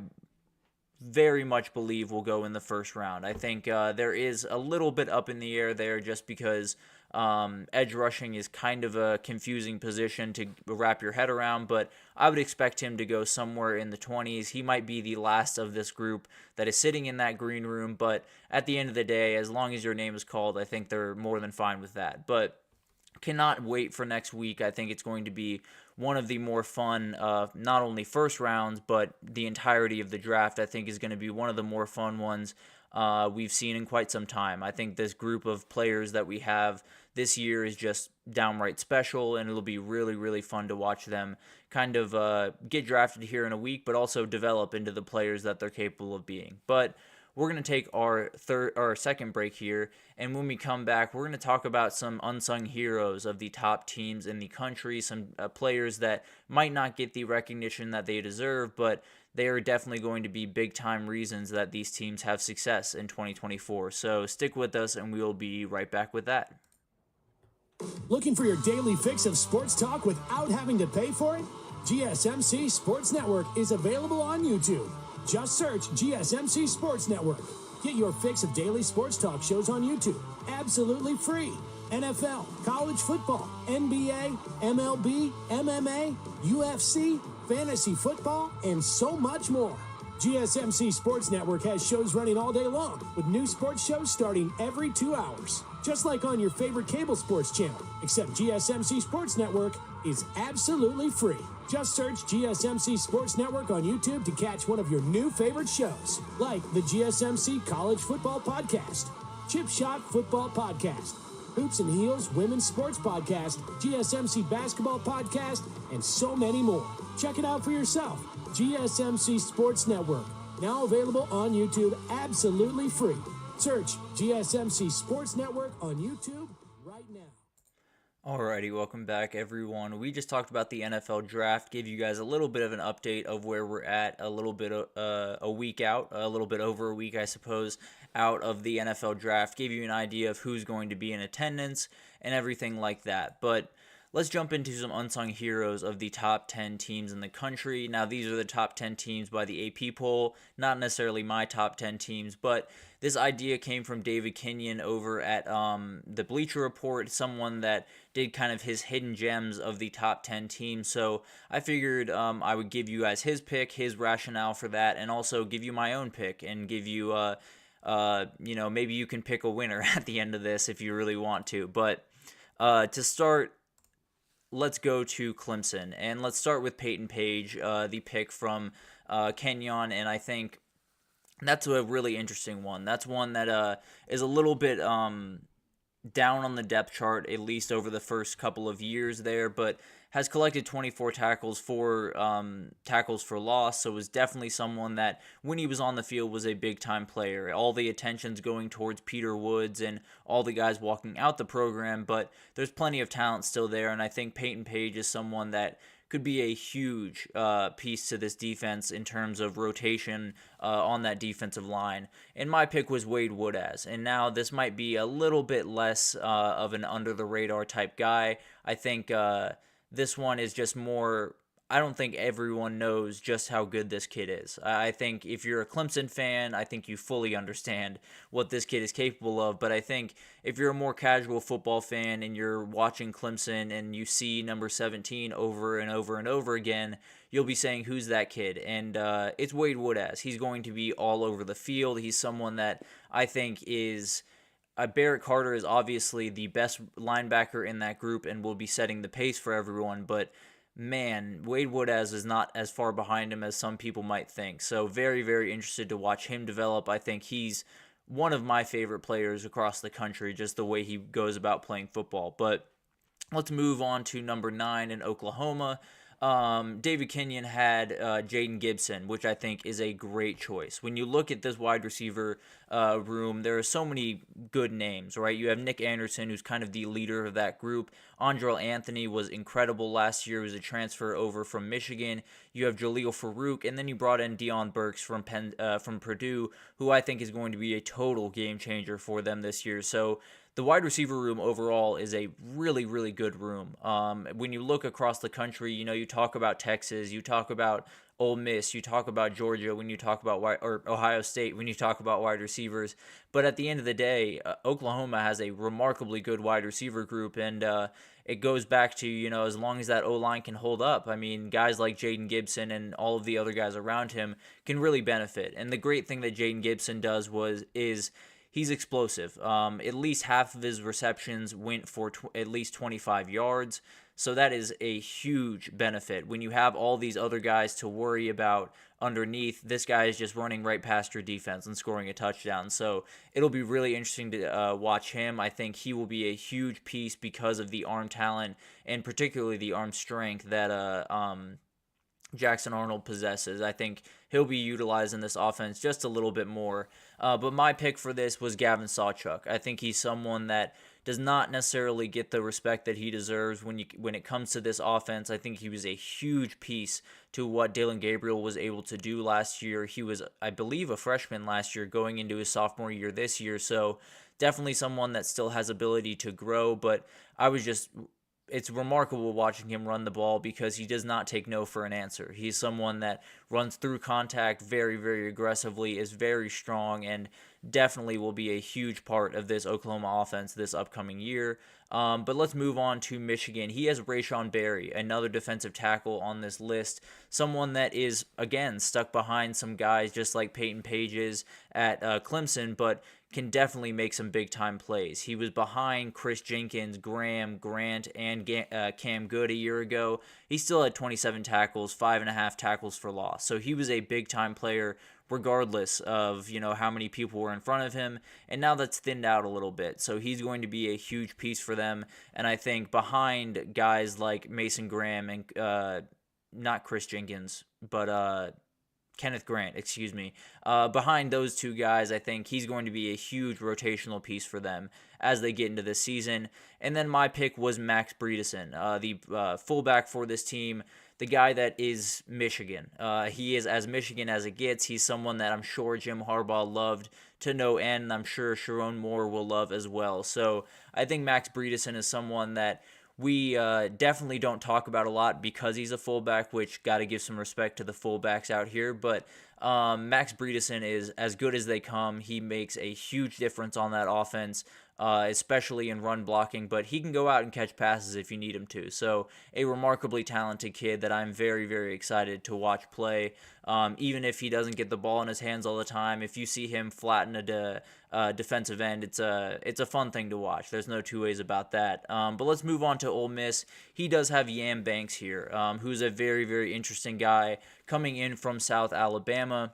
S1: very much believe will go in the first round. I think there is a little bit up in the air there just because edge rushing is kind of a confusing position to wrap your head around, but I would expect him to go somewhere in the 20s. He might be the last of this group that is sitting in that green room, but at the end of the day, as long as your name is called, I think they're more than fine with that. But cannot wait for next week. I think it's going to be one of the more fun, not only first rounds, but the entirety of the draft. I think is going to be one of the more fun ones we've seen in quite some time. I think this group of players that we have this year is just downright special, and it'll be really, really fun to watch them kind of get drafted here in a week, but also develop into the players that they're capable of being. But we're going to take our second break here, and when we come back, we're going to talk about some unsung heroes of the top teams in the country, some players that might not get the recognition that they deserve, but they are definitely going to be big-time reasons that these teams have success in 2024. So stick with us, and we will be right back with that.
S3: Looking for your daily fix of sports talk without having to pay for it? GSMC Sports Network is available on YouTube. Just search GSMC Sports Network. Get your fix of daily sports talk shows on YouTube, absolutely free. NFL, college football, NBA, MLB, MMA, UFC, fantasy football, and so much more. GSMC Sports Network has shows running all day long, with new sports shows starting every 2 hours. Just like on your favorite cable sports channel, except GSMC Sports Network is absolutely free. Just search GSMC Sports Network on YouTube to catch one of your new favorite shows, like the GSMC College Football Podcast, Chip Shot Football Podcast, Hoops and Heels Women's Sports Podcast, GSMC Basketball Podcast, and so many more. Check it out for yourself. GSMC Sports Network, now available on YouTube absolutely free. Search GSMC Sports Network on YouTube right now.
S1: Alrighty, welcome back everyone. We just talked about the NFL draft, gave you guys a little bit of an update of where we're at, a little bit a week out, a little bit over a week I suppose, out of the NFL draft, gave you an idea of who's going to be in attendance and everything like that. But let's jump into some unsung heroes of the top 10 teams in the country. Now, these are the top 10 teams by the AP poll, not necessarily my top 10 teams, but this idea came from David Kenyon over at the Bleacher Report, someone that did kind of his hidden gems of the top 10 teams. So I figured I would give you guys his pick, his rationale for that, and also give you my own pick and give you, maybe you can pick a winner at the end of this if you really want to. But to start, let's go to Clemson, and let's start with Peyton Page, the pick from Kenyon, and I think that's a really interesting one. That's one that is a little bit down on the depth chart, at least over the first couple of years there, but has collected 24 tackles, 4 tackles for loss, so was definitely someone that, when he was on the field, was a big-time player. All the attention's going towards Peter Woods and all the guys walking out the program, but there's plenty of talent still there, and I think Peyton Page is someone that could be a huge piece to this defense in terms of rotation on that defensive line. And my pick was Wade Woodaz. And now this might be a little bit less of an under-the-radar type guy. I think this one is just more, I don't think everyone knows just how good this kid is. I think if you're a Clemson fan, I think you fully understand what this kid is capable of. But I think if you're a more casual football fan and you're watching Clemson and you see number 17 over and over and over again, you'll be saying, who's that kid? And it's Wade Woodaz. He's going to be all over the field. He's someone that I think is... Barrett Carter is obviously the best linebacker in that group and will be setting the pace for everyone, but man, Wade Woodaz is not as far behind him as some people might think. So very, very interested to watch him develop. I think he's one of my favorite players across the country, just the way he goes about playing football. But let's move on to number 9 in Oklahoma. David Kenyon had Jaden Gibson, which I think is a great choice. When you look at this wide receiver room, there are so many good names, right? You have Nick Anderson, who's kind of the leader of that group. Andrel Anthony was incredible last year. He was a transfer over from Michigan. You have Jaleel Farouk, and then you brought in Deion Burks from Purdue, who I think is going to be a total game changer for them this year. So the wide receiver room overall is a really, really good room. When you look across the country, you talk about Texas, you talk about Ole Miss, you talk about Georgia when you talk about or Ohio State when you talk about wide receivers. But at the end of the day, Oklahoma has a remarkably good wide receiver group, and it goes back to, as long as that O-line can hold up, I mean, guys like Jaden Gibson and all of the other guys around him can really benefit. And the great thing that Jaden Gibson does is he's explosive. At least half of his receptions went for at least 25 yards. So that is a huge benefit. When you have all these other guys to worry about underneath, this guy is just running right past your defense and scoring a touchdown. So it'll be really interesting to watch him. I think he will be a huge piece because of the arm talent and particularly the arm strength that Jackson Arnold possesses. I think he'll be utilized in this offense just a little bit more. But my pick for this was Gavin Sawchuk. I think he's someone that does not necessarily get the respect that he deserves when it comes to this offense. I think he was a huge piece to what Dillon Gabriel was able to do last year. He was, I believe, a freshman last year going into his sophomore year this year. So definitely someone that still has ability to grow, but it's remarkable watching him run the ball because he does not take no for an answer. He's someone that runs through contact very, very aggressively, is very strong, and definitely will be a huge part of this Oklahoma offense this upcoming year. But let's move on to Michigan. He has Rayshon Berry, another defensive tackle on this list, someone that is, again, stuck behind some guys just like Peyton Page is at Clemson, but can definitely make some big-time plays. He was behind Chris Jenkins, Graham, Grant, and Cam Good a year ago. He still had 27 tackles, 5.5 tackles for loss. So he was a big-time player regardless of, how many people were in front of him. And now that's thinned out a little bit. So he's going to be a huge piece for them. And I think behind guys like Mason Graham and not Chris Jenkins, but Kenneth Grant, excuse me. Behind those two guys, I think he's going to be a huge rotational piece for them as they get into this season. And then my pick was Max Bredeson, the fullback for this team, the guy that is Michigan. He is as Michigan as it gets. He's someone that I'm sure Jim Harbaugh loved to no end. I'm sure Sharon Moore will love as well. So I think Max Bredeson is someone that we definitely don't talk about a lot because he's a fullback, which got to give some respect to the fullbacks out here. But Max Bredesen is as good as they come. He makes a huge difference on that offense, especially in run blocking, but he can go out and catch passes if you need him to. So a remarkably talented kid that I'm very, very excited to watch play. Even if he doesn't get the ball in his hands all the time, if you see him flatten a defensive end, it's a fun thing to watch. There's no two ways about that. But let's move on to Ole Miss. He does have Yam Banks here, who's a very, very interesting guy coming in from South Alabama.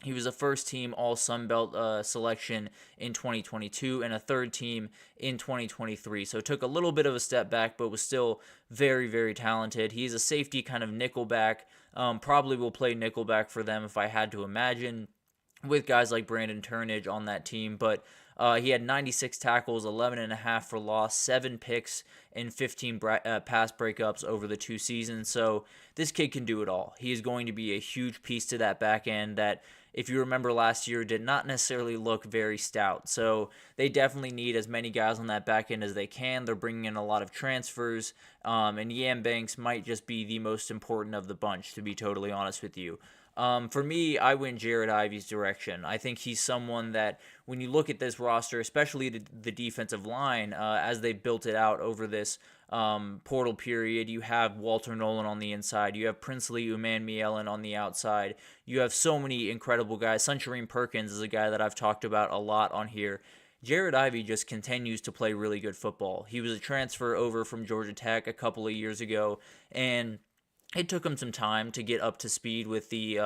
S1: He was a first-team All-Sun Belt selection in 2022 and a third-team in 2023. So took a little bit of a step back, but was still very, very talented. He's a safety kind of nickelback. Probably will play nickelback for them if I had to imagine, with guys like Brandon Turnage on that team. But he had 96 tackles, 11.5 for loss, 7 picks, and 15 pass breakups over the 2 seasons. So this kid can do it all. He is going to be a huge piece to that back end that, if you remember last year, did not necessarily look very stout. So they definitely need as many guys on that back end as they can. They're bringing in a lot of transfers, and Yam Banks might just be the most important of the bunch, to be totally honest with you. For me, I went Jared Ivey's direction. I think he's someone that, when you look at this roster, especially the defensive line, as they built it out over this portal period, you have Walter Nolan on the inside, you have Princely Umanmielen on the outside, you have so many incredible guys. Sunshine Perkins is a guy that I've talked about a lot on here. Jared Ivey just continues to play really good football. He was a transfer over from Georgia Tech a couple of years ago, and it took him some time to get up to speed with the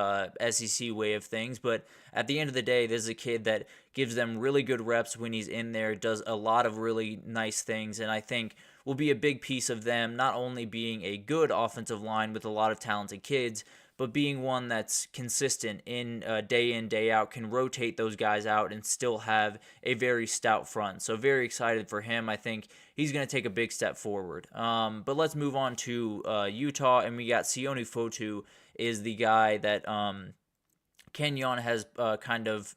S1: SEC way of things, but at the end of the day, this is a kid that gives them really good reps when he's in there, does a lot of really nice things, and I think will be a big piece of them not only being a good offensive line with a lot of talented kids, but being one that's consistent in, day out, can rotate those guys out and still have a very stout front. So very excited for him. I think he's going to take a big step forward. But let's move on to Utah, and we got Sione Fotu is the guy that Kenyon has kind of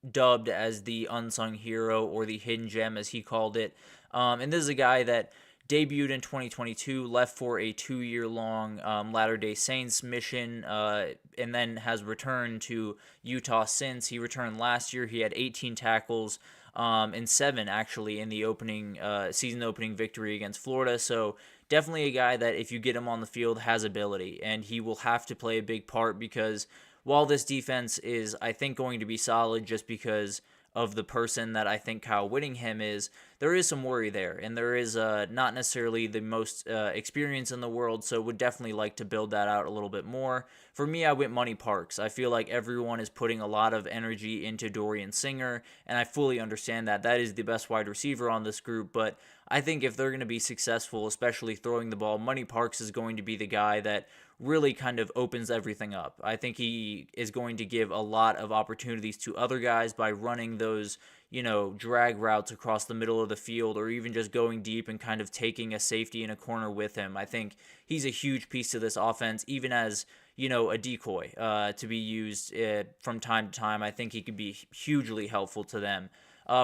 S1: dubbed as the unsung hero, or the hidden gem as he called it. And this is a guy that debuted in 2022, left for a 2-year-long Latter-day Saints mission, and then has returned to Utah since. He returned last year. He had 18 tackles and 7 actually in the season opening victory against Florida. So definitely a guy that, if you get him on the field, has ability, and he will have to play a big part, because while this defense is, I think, going to be solid just because of the person that I think Kyle Whittingham is, there is some worry there, and there is not necessarily the most experience in the world, so would definitely like to build that out a little bit more. For me, I went Money Parks. I feel like everyone is putting a lot of energy into Dorian Singer, and I fully understand that. That is the best wide receiver on this group, but I think if they're going to be successful, especially throwing the ball, Money Parks is going to be the guy that really kind of opens everything up. I think he is going to give a lot of opportunities to other guys by running those, drag routes across the middle of the field, or even just going deep and kind of taking a safety in a corner with him. I think he's a huge piece to this offense, even as, a decoy to be used from time to time. I think he could be hugely helpful to them.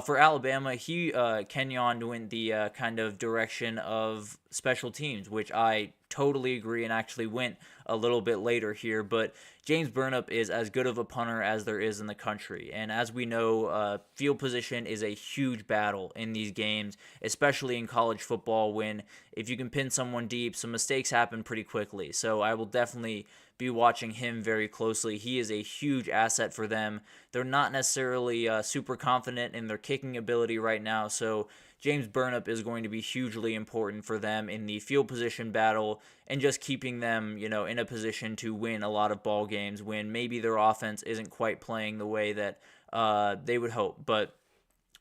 S1: For Alabama, Kenyon went the kind of direction of special teams, which I totally agree, and actually went a little bit later here. But James Burnip is as good of a punter as there is in the country. And as we know, field position is a huge battle in these games, especially in college football, when if you can pin someone deep, some mistakes happen pretty quickly. So I will definitely be watching him very closely. He is a huge asset for them. They're not necessarily super confident in their kicking ability right now, so James Burnip is going to be hugely important for them in the field position battle, and just keeping them, in a position to win a lot of ball games when maybe their offense isn't quite playing the way that they would hope. But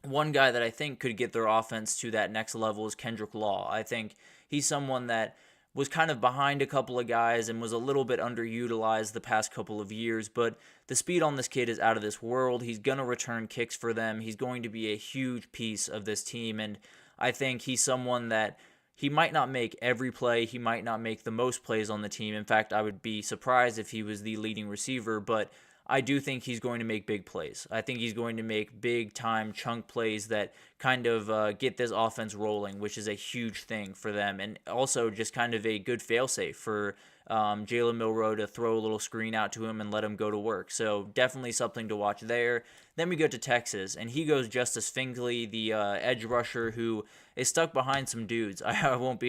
S1: one guy that I think could get their offense to that next level is Kendrick Law. I think he's someone that was kind of behind a couple of guys and was a little bit underutilized the past couple of years, but the speed on this kid is out of this world. He's going to return kicks for them. He's going to be a huge piece of this team, and I think he's someone that he might not make every play. He might not make the most plays on the team. In fact, I would be surprised if he was the leading receiver, but I do think he's going to make big plays. I think he's going to make big time chunk plays that kind of get this offense rolling, which is a huge thing for them, and also just kind of a good failsafe for Jalen Milroe to throw a little screen out to him and let him go to work. So definitely something to watch there. Then we go to Texas, and he goes Justice Finkley, the edge rusher who is stuck behind some dudes. I won't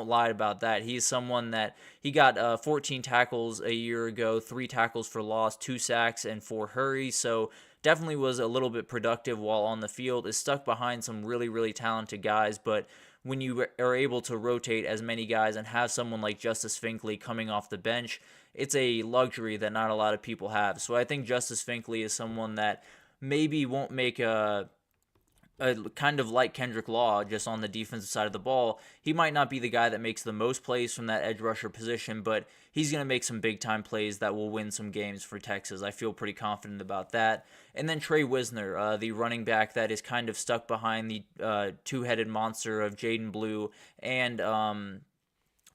S1: lie about that. He's someone that he got 14 tackles a year ago, 3 tackles for loss, 2 sacks, and 4 hurries. So definitely was a little bit productive while on the field. Is stuck behind some really, really talented guys, but when you are able to rotate as many guys and have someone like Justice Finkley coming off the bench, it's a luxury that not a lot of people have. So I think Justice Finkley is someone that maybe won't make a kind of like Kendrick Law, just on the defensive side of the ball. He might not be the guy that makes the most plays from that edge rusher position, but he's going to make some big-time plays that will win some games for Texas. I feel pretty confident about that. And then Trey Wisner, the running back that is kind of stuck behind the two-headed monster of Jaden Blue and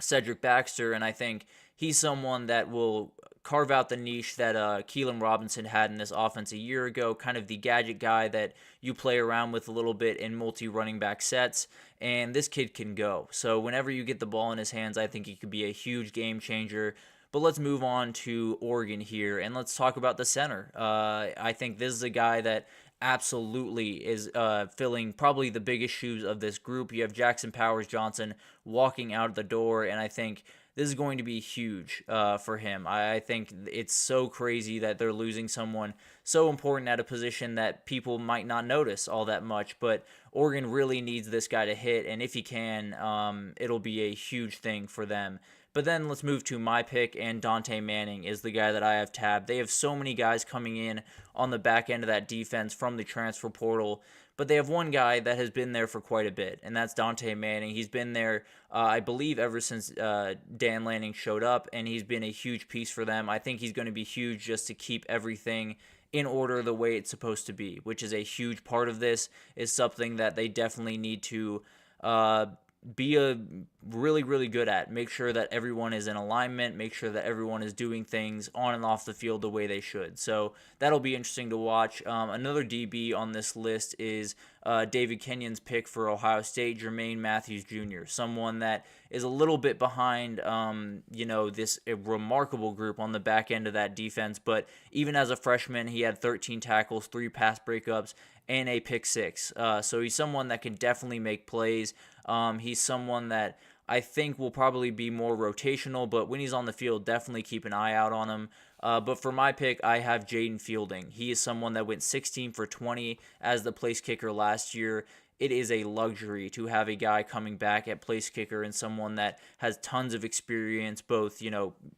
S1: Cedric Baxter, and I think he's someone that will carve out the niche that Keelan Robinson had in this offense a year ago, kind of the gadget guy that you play around with a little bit in multi-running back sets, and this kid can go. So whenever you get the ball in his hands, I think he could be a huge game changer. But let's move on to Oregon here, and let's talk about the center. I think this is a guy that absolutely is filling probably the biggest shoes of this group. You have Jackson Powers Johnson walking out the door, and I think this is going to be huge for him. I think it's so crazy that they're losing someone so important at a position that people might not notice all that much, but Oregon really needs this guy to hit, and if he can, it'll be a huge thing for them. But then let's move to my pick, and Dante Manning is the guy that I have tabbed. They have so many guys coming in on the back end of that defense from the transfer portal, but they have one guy that has been there for quite a bit, and that's Dante Manning. He's been there, I believe, ever since Dan Lanning showed up, and he's been a huge piece for them. I think he's going to be huge just to keep everything in order the way it's supposed to be, which is a huge part of this, is something that they definitely need to be really, really good at. Make sure that everyone is in alignment, make sure that everyone is doing things on and off the field the way they should. So that'll be interesting to watch. Another DB on this list is David Kenyon's pick for Ohio State, Jermaine Matthews Jr., someone that is a little bit behind, this remarkable group on the back end of that defense. But even as a freshman, he had 13 tackles, 3 pass breakups, and a pick 6. So he's someone that can definitely make plays. He's someone that I think will probably be more rotational, but when he's on the field, definitely keep an eye out on him. But for my pick, I have Jaden Fielding. He is someone that went 16 for 20 as the place kicker last year. It is a luxury to have a guy coming back at place kicker and someone that has tons of experience, both,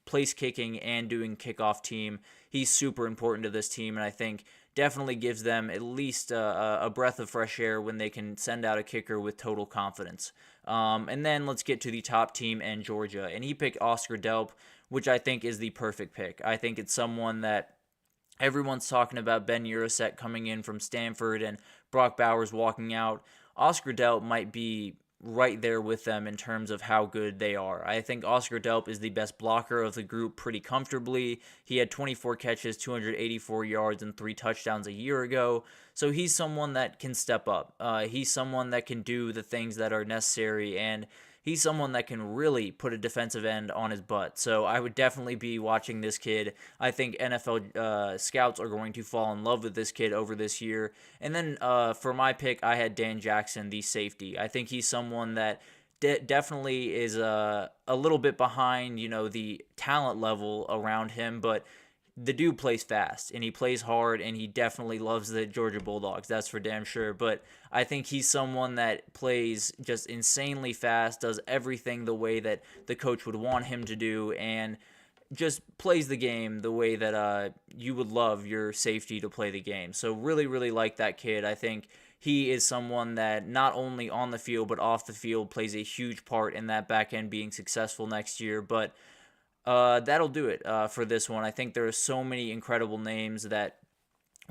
S1: place kicking and doing kickoff team. He's super important to this team, and I think definitely gives them at least a breath of fresh air when they can send out a kicker with total confidence. And then let's get to the top team and Georgia. And he picked Oscar Delp, which I think is the perfect pick. I think it's someone that everyone's talking about, Ben Urasek coming in from Stanford and Brock Bowers walking out. Oscar Delp might be right there with them in terms of how good they are. I think Oscar Delp is the best blocker of the group pretty comfortably. He had 24 catches, 284 yards, and 3 touchdowns a year ago. So he's someone that can step up. He's someone that can do the things that are necessary, and he's someone that can really put a defensive end on his butt. So I would definitely be watching this kid. I think NFL scouts are going to fall in love with this kid over this year. And then for my pick, I had Dan Jackson, the safety. I think he's someone that definitely is a little bit behind, the talent level around him, but the dude plays fast, and he plays hard, and he definitely loves the Georgia Bulldogs. That's for damn sure. But I think he's someone that plays just insanely fast, does everything the way that the coach would want him to do, and just plays the game the way that you would love your safety to play the game. So really, really like that kid. I think he is someone that not only on the field but off the field plays a huge part in that back end being successful next year. But that'll do it for this one. I think there are so many incredible names that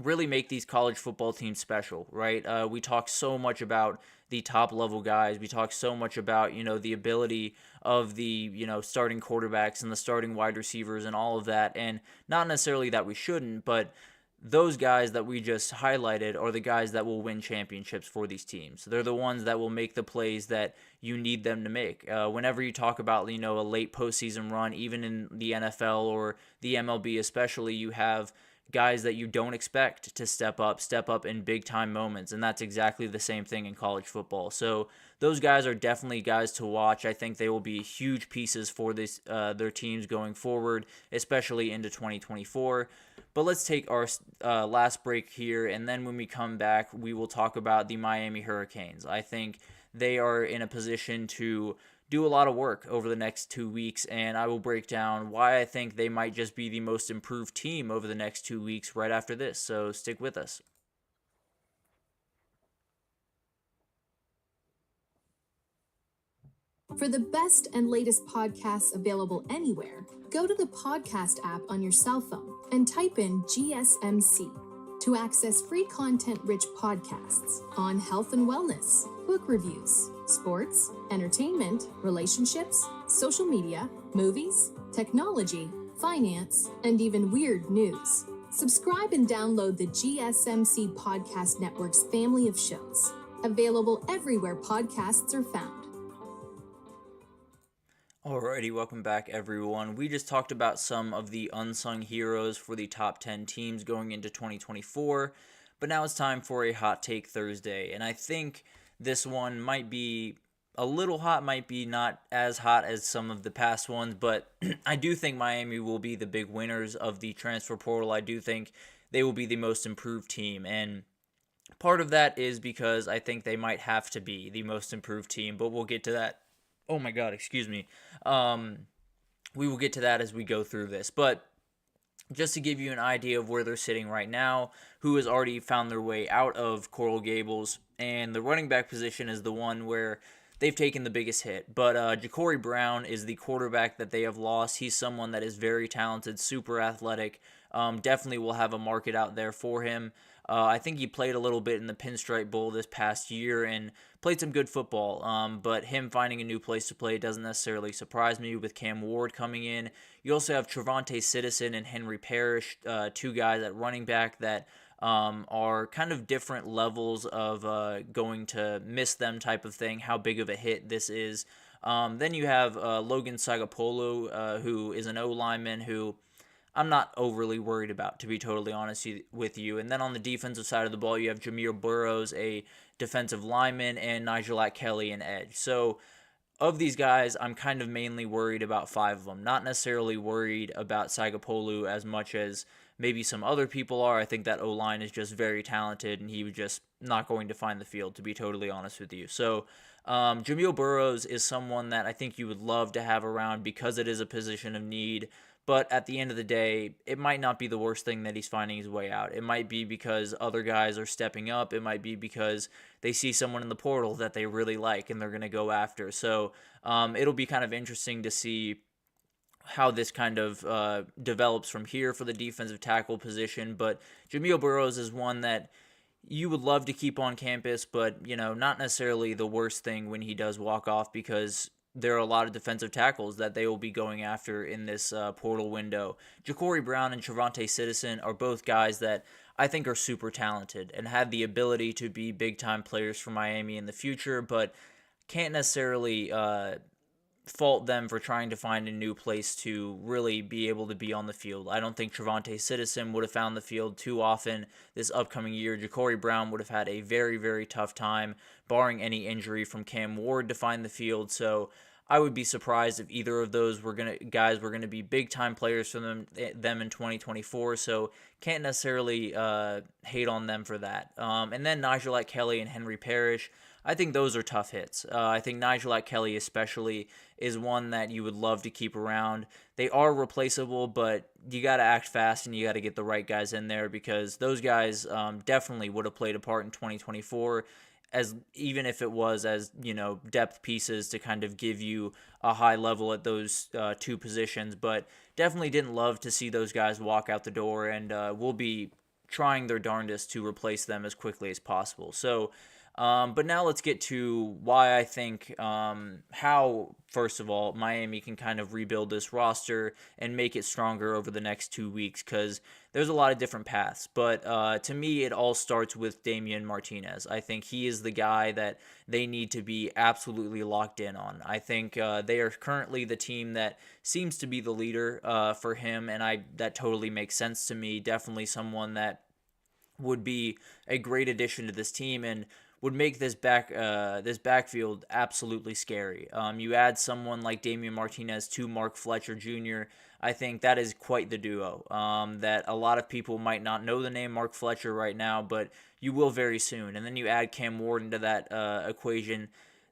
S1: really make these college football teams special, right? We talk so much about the top level guys. We talk so much about, the ability of the, starting quarterbacks and the starting wide receivers and all of that. And not necessarily that we shouldn't, but those guys that we just highlighted are the guys that will win championships for these teams. They're the ones that will make the plays that you need them to make. Whenever you talk about, a late postseason run, even in the NFL or the MLB especially, you have guys that you don't expect to step up in big time moments. And that's exactly the same thing in college football. So those guys are definitely guys to watch. I think they will be huge pieces for their teams going forward, especially into 2024. But let's take our last break here, and then when we come back, we will talk about the Miami Hurricanes. I think they are in a position to do a lot of work over the next 2 weeks, and I will break down why I think they might just be the most improved team over the next 2 weeks right after this. So stick with us.
S4: For the best and latest podcasts available anywhere, go to the podcast app on your cell phone and type in GSMC to access free content-rich podcasts on health and wellness, book reviews, sports, entertainment, relationships, social media, movies, technology, finance, and even weird news. Subscribe and download the GSMC Podcast Network's family of shows, available everywhere podcasts are found.
S1: Alrighty, welcome back everyone. We just talked about some of the unsung heroes for the top 10 teams going into 2024, but now it's time for a Hot Take Thursday, and I think this one might be a little hot, might be not as hot as some of the past ones, but I do think Miami will be the big winners of the transfer portal. I do think they will be the most improved team, and part of that is because I think they might have to be the most improved team, but we'll get to that. Oh my God, excuse me. We will get to that as we go through this. But just to give you an idea of where they're sitting right now, who has already found their way out of Coral Gables, and the running back position is the one where they've taken the biggest hit. But Ja'Cory Brown is the quarterback that they have lost. He's someone that is very talented, super athletic. Definitely will have a market out there for him. I think he played a little bit in the Pinstripe Bowl this past year and played some good football. But him finding a new place to play doesn't necessarily surprise me with Cam Ward coming in. You also have Trevante Citizen and Henry Parrish, two guys at running back that are kind of different levels of going to miss them type of thing, how big of a hit this is. Then you have Logan Sagapolu, who is an O-lineman who I'm not overly worried about, to be totally honest with you. And then on the defensive side of the ball, you have Jameer Burrows, a defensive lineman, and Nigel Kelly, an edge. So of these guys, I'm kind of mainly worried about 5 of them. Not necessarily worried about Sagapolu as much as maybe some other people are. I think that O-line is just very talented, and he was just not going to find the field, to be totally honest with you. So Jameer Burrows is someone that I think you would love to have around because it is a position of need. But at the end of the day, it might not be the worst thing that he's finding his way out. It might be because other guys are stepping up. It might be because they see someone in the portal that they really like and they're going to go after. So it'll be kind of interesting to see how this kind of develops from here for the defensive tackle position. But Jameer Burrows is one that you would love to keep on campus, but, not necessarily the worst thing when he does walk off, because there are a lot of defensive tackles that they will be going after in this portal window. Ja'Cory Brown and Trevante Citizen are both guys that I think are super talented and have the ability to be big-time players for Miami in the future, but can't necessarily fault them for trying to find a new place to really be able to be on the field. I don't think Trevante Citizen would have found the field too often this upcoming year. Ja'Cory Brown would have had a very, very tough time, barring any injury from Cam Ward, to find the field. So I would be surprised if either of those guys were gonna be big time players for them in 2024. So can't necessarily hate on them for that. And then Nigel Kelly and Henry Parrish, I think those are tough hits. I think Nigel Kelly especially is one that you would love to keep around. They are replaceable, but you got to act fast and you got to get the right guys in there, because those guys definitely would have played a part in 2024, as even if it was as depth pieces to kind of give you a high level at those two positions. But definitely didn't love to see those guys walk out the door, and will be trying their darndest to replace them as quickly as possible. So, but now let's get to why I think how, first of all, Miami can kind of rebuild this roster and make it stronger over the next 2 weeks, because there's a lot of different paths. But to me, it all starts with Damian Martinez. I think he is the guy that they need to be absolutely locked in on. I think they are currently the team that seems to be the leader for him, and that totally makes sense to me. Definitely someone that would be a great addition to this team and would make this backfield absolutely scary. You add someone like Damian Martinez to Mark Fletcher Jr., I think that is quite the duo. That a lot of people might not know the name Mark Fletcher right now, but you will very soon. And then you add Cam Ward into that equation.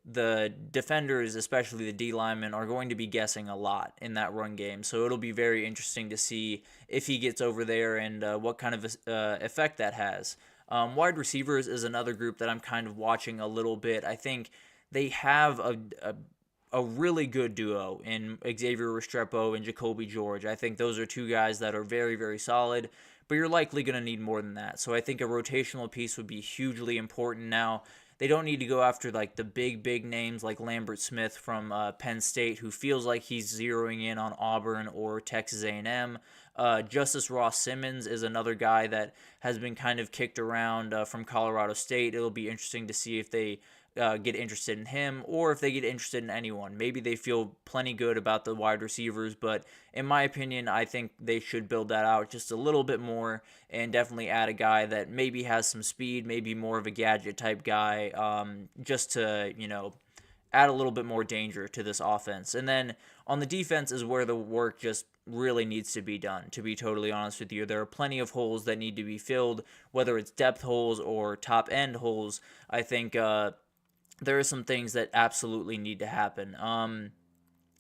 S1: The defenders, especially the D linemen, are going to be guessing a lot in that run game. So it'll be very interesting to see if he gets over there and what kind of effect that has. Wide receivers is another group that I'm kind of watching a little bit. I think they have a really good duo in Xavier Restrepo and Jacoby George. I think those are two guys that are very, very solid, but you're likely going to need more than that. So I think a rotational piece would be hugely important now. They don't need to go after like the big names like Lambert Smith from Penn State, who feels like he's zeroing in on Auburn or Texas A&M. Justice Ross Simmons is another guy that has been kind of kicked around from Colorado State. It'll be interesting to see if they get interested in him or if they get interested in anyone. Maybe they feel plenty good about the wide receivers, but in my opinion, I think they should build that out just a little bit more and definitely add a guy that maybe has some speed, maybe more of a gadget type guy, just to, add a little bit more danger to this offense. And then on the defense is where the work just really needs to be done, to be totally honest with you. There are plenty of holes that need to be filled, whether it's depth holes or top end holes. I think there are some things that absolutely need to happen.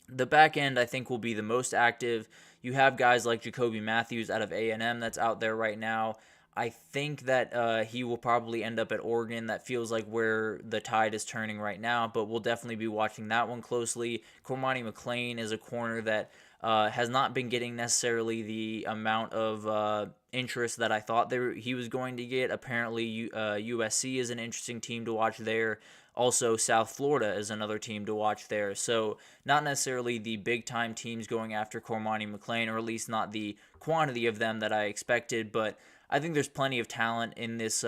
S1: The back end, I think, will be the most active. You have guys like Jacoby Matthews out of A&M that's out there right now. I think that he will probably end up at Oregon. That feels like where the tide is turning right now, but we'll definitely be watching that one closely. Cormani McClain is a corner that has not been getting necessarily the amount of interest that I thought he was going to get. Apparently, USC is an interesting team to watch there. Also, South Florida is another team to watch there. So not necessarily the big-time teams going after Cormani McClain, or at least not the quantity of them that I expected. But I think there's plenty of talent in this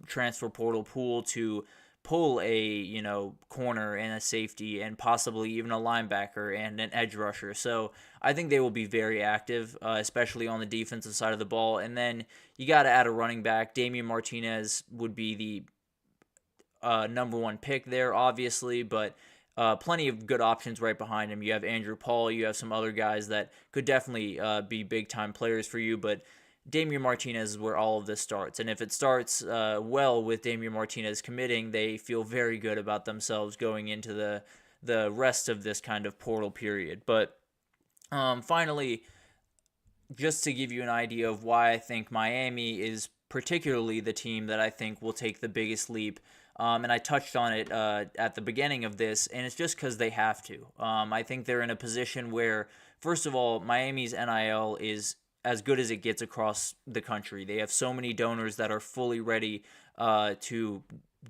S1: transfer portal pool to pull a corner and a safety and possibly even a linebacker and an edge rusher. So I think they will be very active, especially on the defensive side of the ball. And then you got to add a running back. Damian Martinez would be the number one pick there, obviously, but plenty of good options right behind him. You have Andrew Paul, you have some other guys that could definitely be big-time players for you, but Damian Martinez is where all of this starts. And if it starts well with Damian Martinez committing, they feel very good about themselves going into the rest of this kind of portal period. But finally, just to give you an idea of why I think Miami is particularly the team that I think will take the biggest leap, and I touched on it at the beginning of this, and it's just because they have to. I think they're in a position where, first of all, Miami's NIL is as good as it gets across the country. They have so many donors that are fully ready to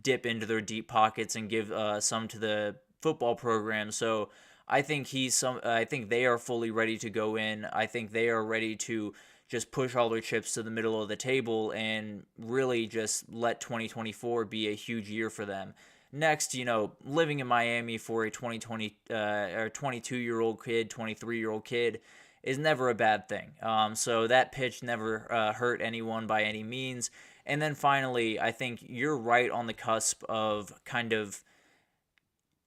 S1: dip into their deep pockets and give some to the football program. So I think I think they are fully ready to go in. I think they are ready to just push all their chips to the middle of the table and really just let 2024 be a huge year for them. Next, living in Miami for a 2020 or 22-year-old kid, 23-year-old kid is never a bad thing. So that pitch never hurt anyone by any means. And then finally, I think you're right on the cusp of kind of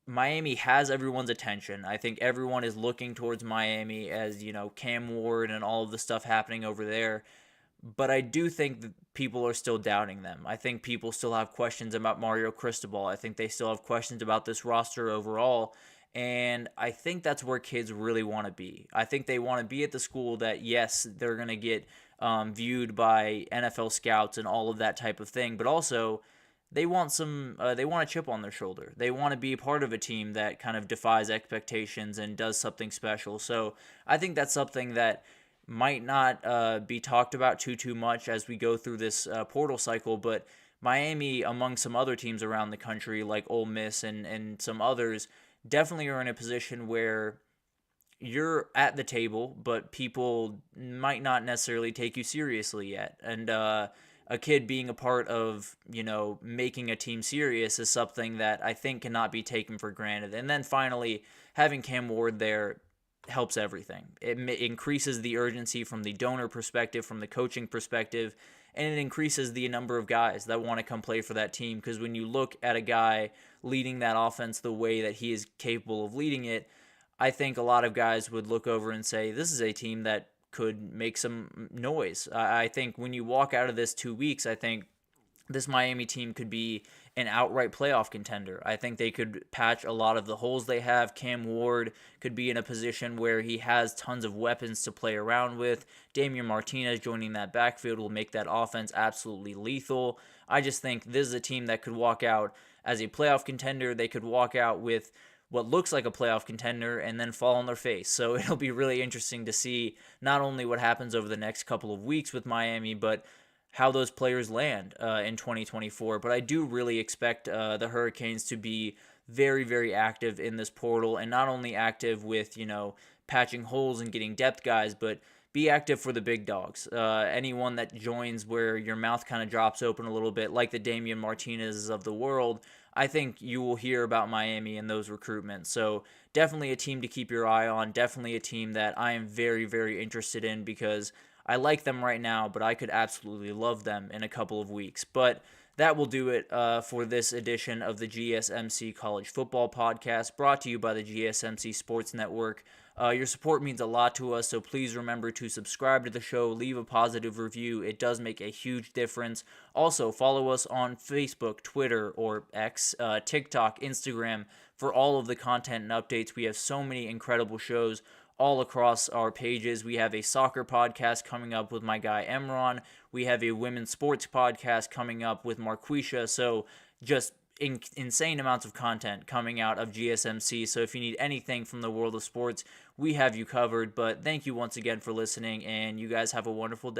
S1: Miami has everyone's attention. I think everyone is looking towards Miami as, Cam Ward and all of the stuff happening over there. But I do think that people are still doubting them. I think people still have questions about Mario Cristobal. I think they still have questions about this roster overall. And I think that's where kids really want to be. I think they want to be at the school that, yes, they're going to get viewed by NFL scouts and all of that type of thing. But also, they want a chip on their shoulder. They want to be part of a team that kind of defies expectations and does something special. So I think that's something that might not be talked about too much as we go through this portal cycle, but Miami, among some other teams around the country like Ole Miss and some others, definitely are in a position where you're at the table, but people might not necessarily take you seriously yet. And a kid being a part of, making a team serious is something that I think cannot be taken for granted. And then finally, having Cam Ward there helps everything. It increases the urgency from the donor perspective, from the coaching perspective, and it increases the number of guys that want to come play for that team. Because when you look at a guy leading that offense the way that he is capable of leading it, I think a lot of guys would look over and say, this is a team that could make some noise. I think when you walk out of this 2 weeks, I think this Miami team could be an outright playoff contender. I think they could patch a lot of the holes they have. Cam Ward could be in a position where he has tons of weapons to play around with. Damian Martinez joining that backfield will make that offense absolutely lethal. I just think this is a team that could walk out as a playoff contender. They could walk out with what looks like a playoff contender and then fall on their face. So it'll be really interesting to see not only what happens over the next couple of weeks with Miami, but how those players land in 2024. But I do really expect the Hurricanes to be very, very active in this portal, and not only active with, patching holes and getting depth guys, but be active for the big dogs. Anyone that joins where your mouth kind of drops open a little bit, like the Damian Martinez's of the world, I think you will hear about Miami in those recruitments. So definitely a team to keep your eye on. Definitely a team that I am very, very interested in because I like them right now, but I could absolutely love them in a couple of weeks. But that will do it for this edition of the GSMC College Football Podcast, brought to you by the GSMC Sports Network. Your support means a lot to us, so please remember to subscribe to the show, leave a positive review. It does make a huge difference. Also, follow us on Facebook, Twitter, or X, TikTok, Instagram for all of the content and updates. We have so many incredible shows all across our pages. We have a soccer podcast coming up with my guy Emron. We have a women's sports podcast coming up with Marquisha. So just insane amounts of content coming out of GSMC. So if you need anything from the world of sports, we have you covered. But thank you once again for listening, and you guys have a wonderful day.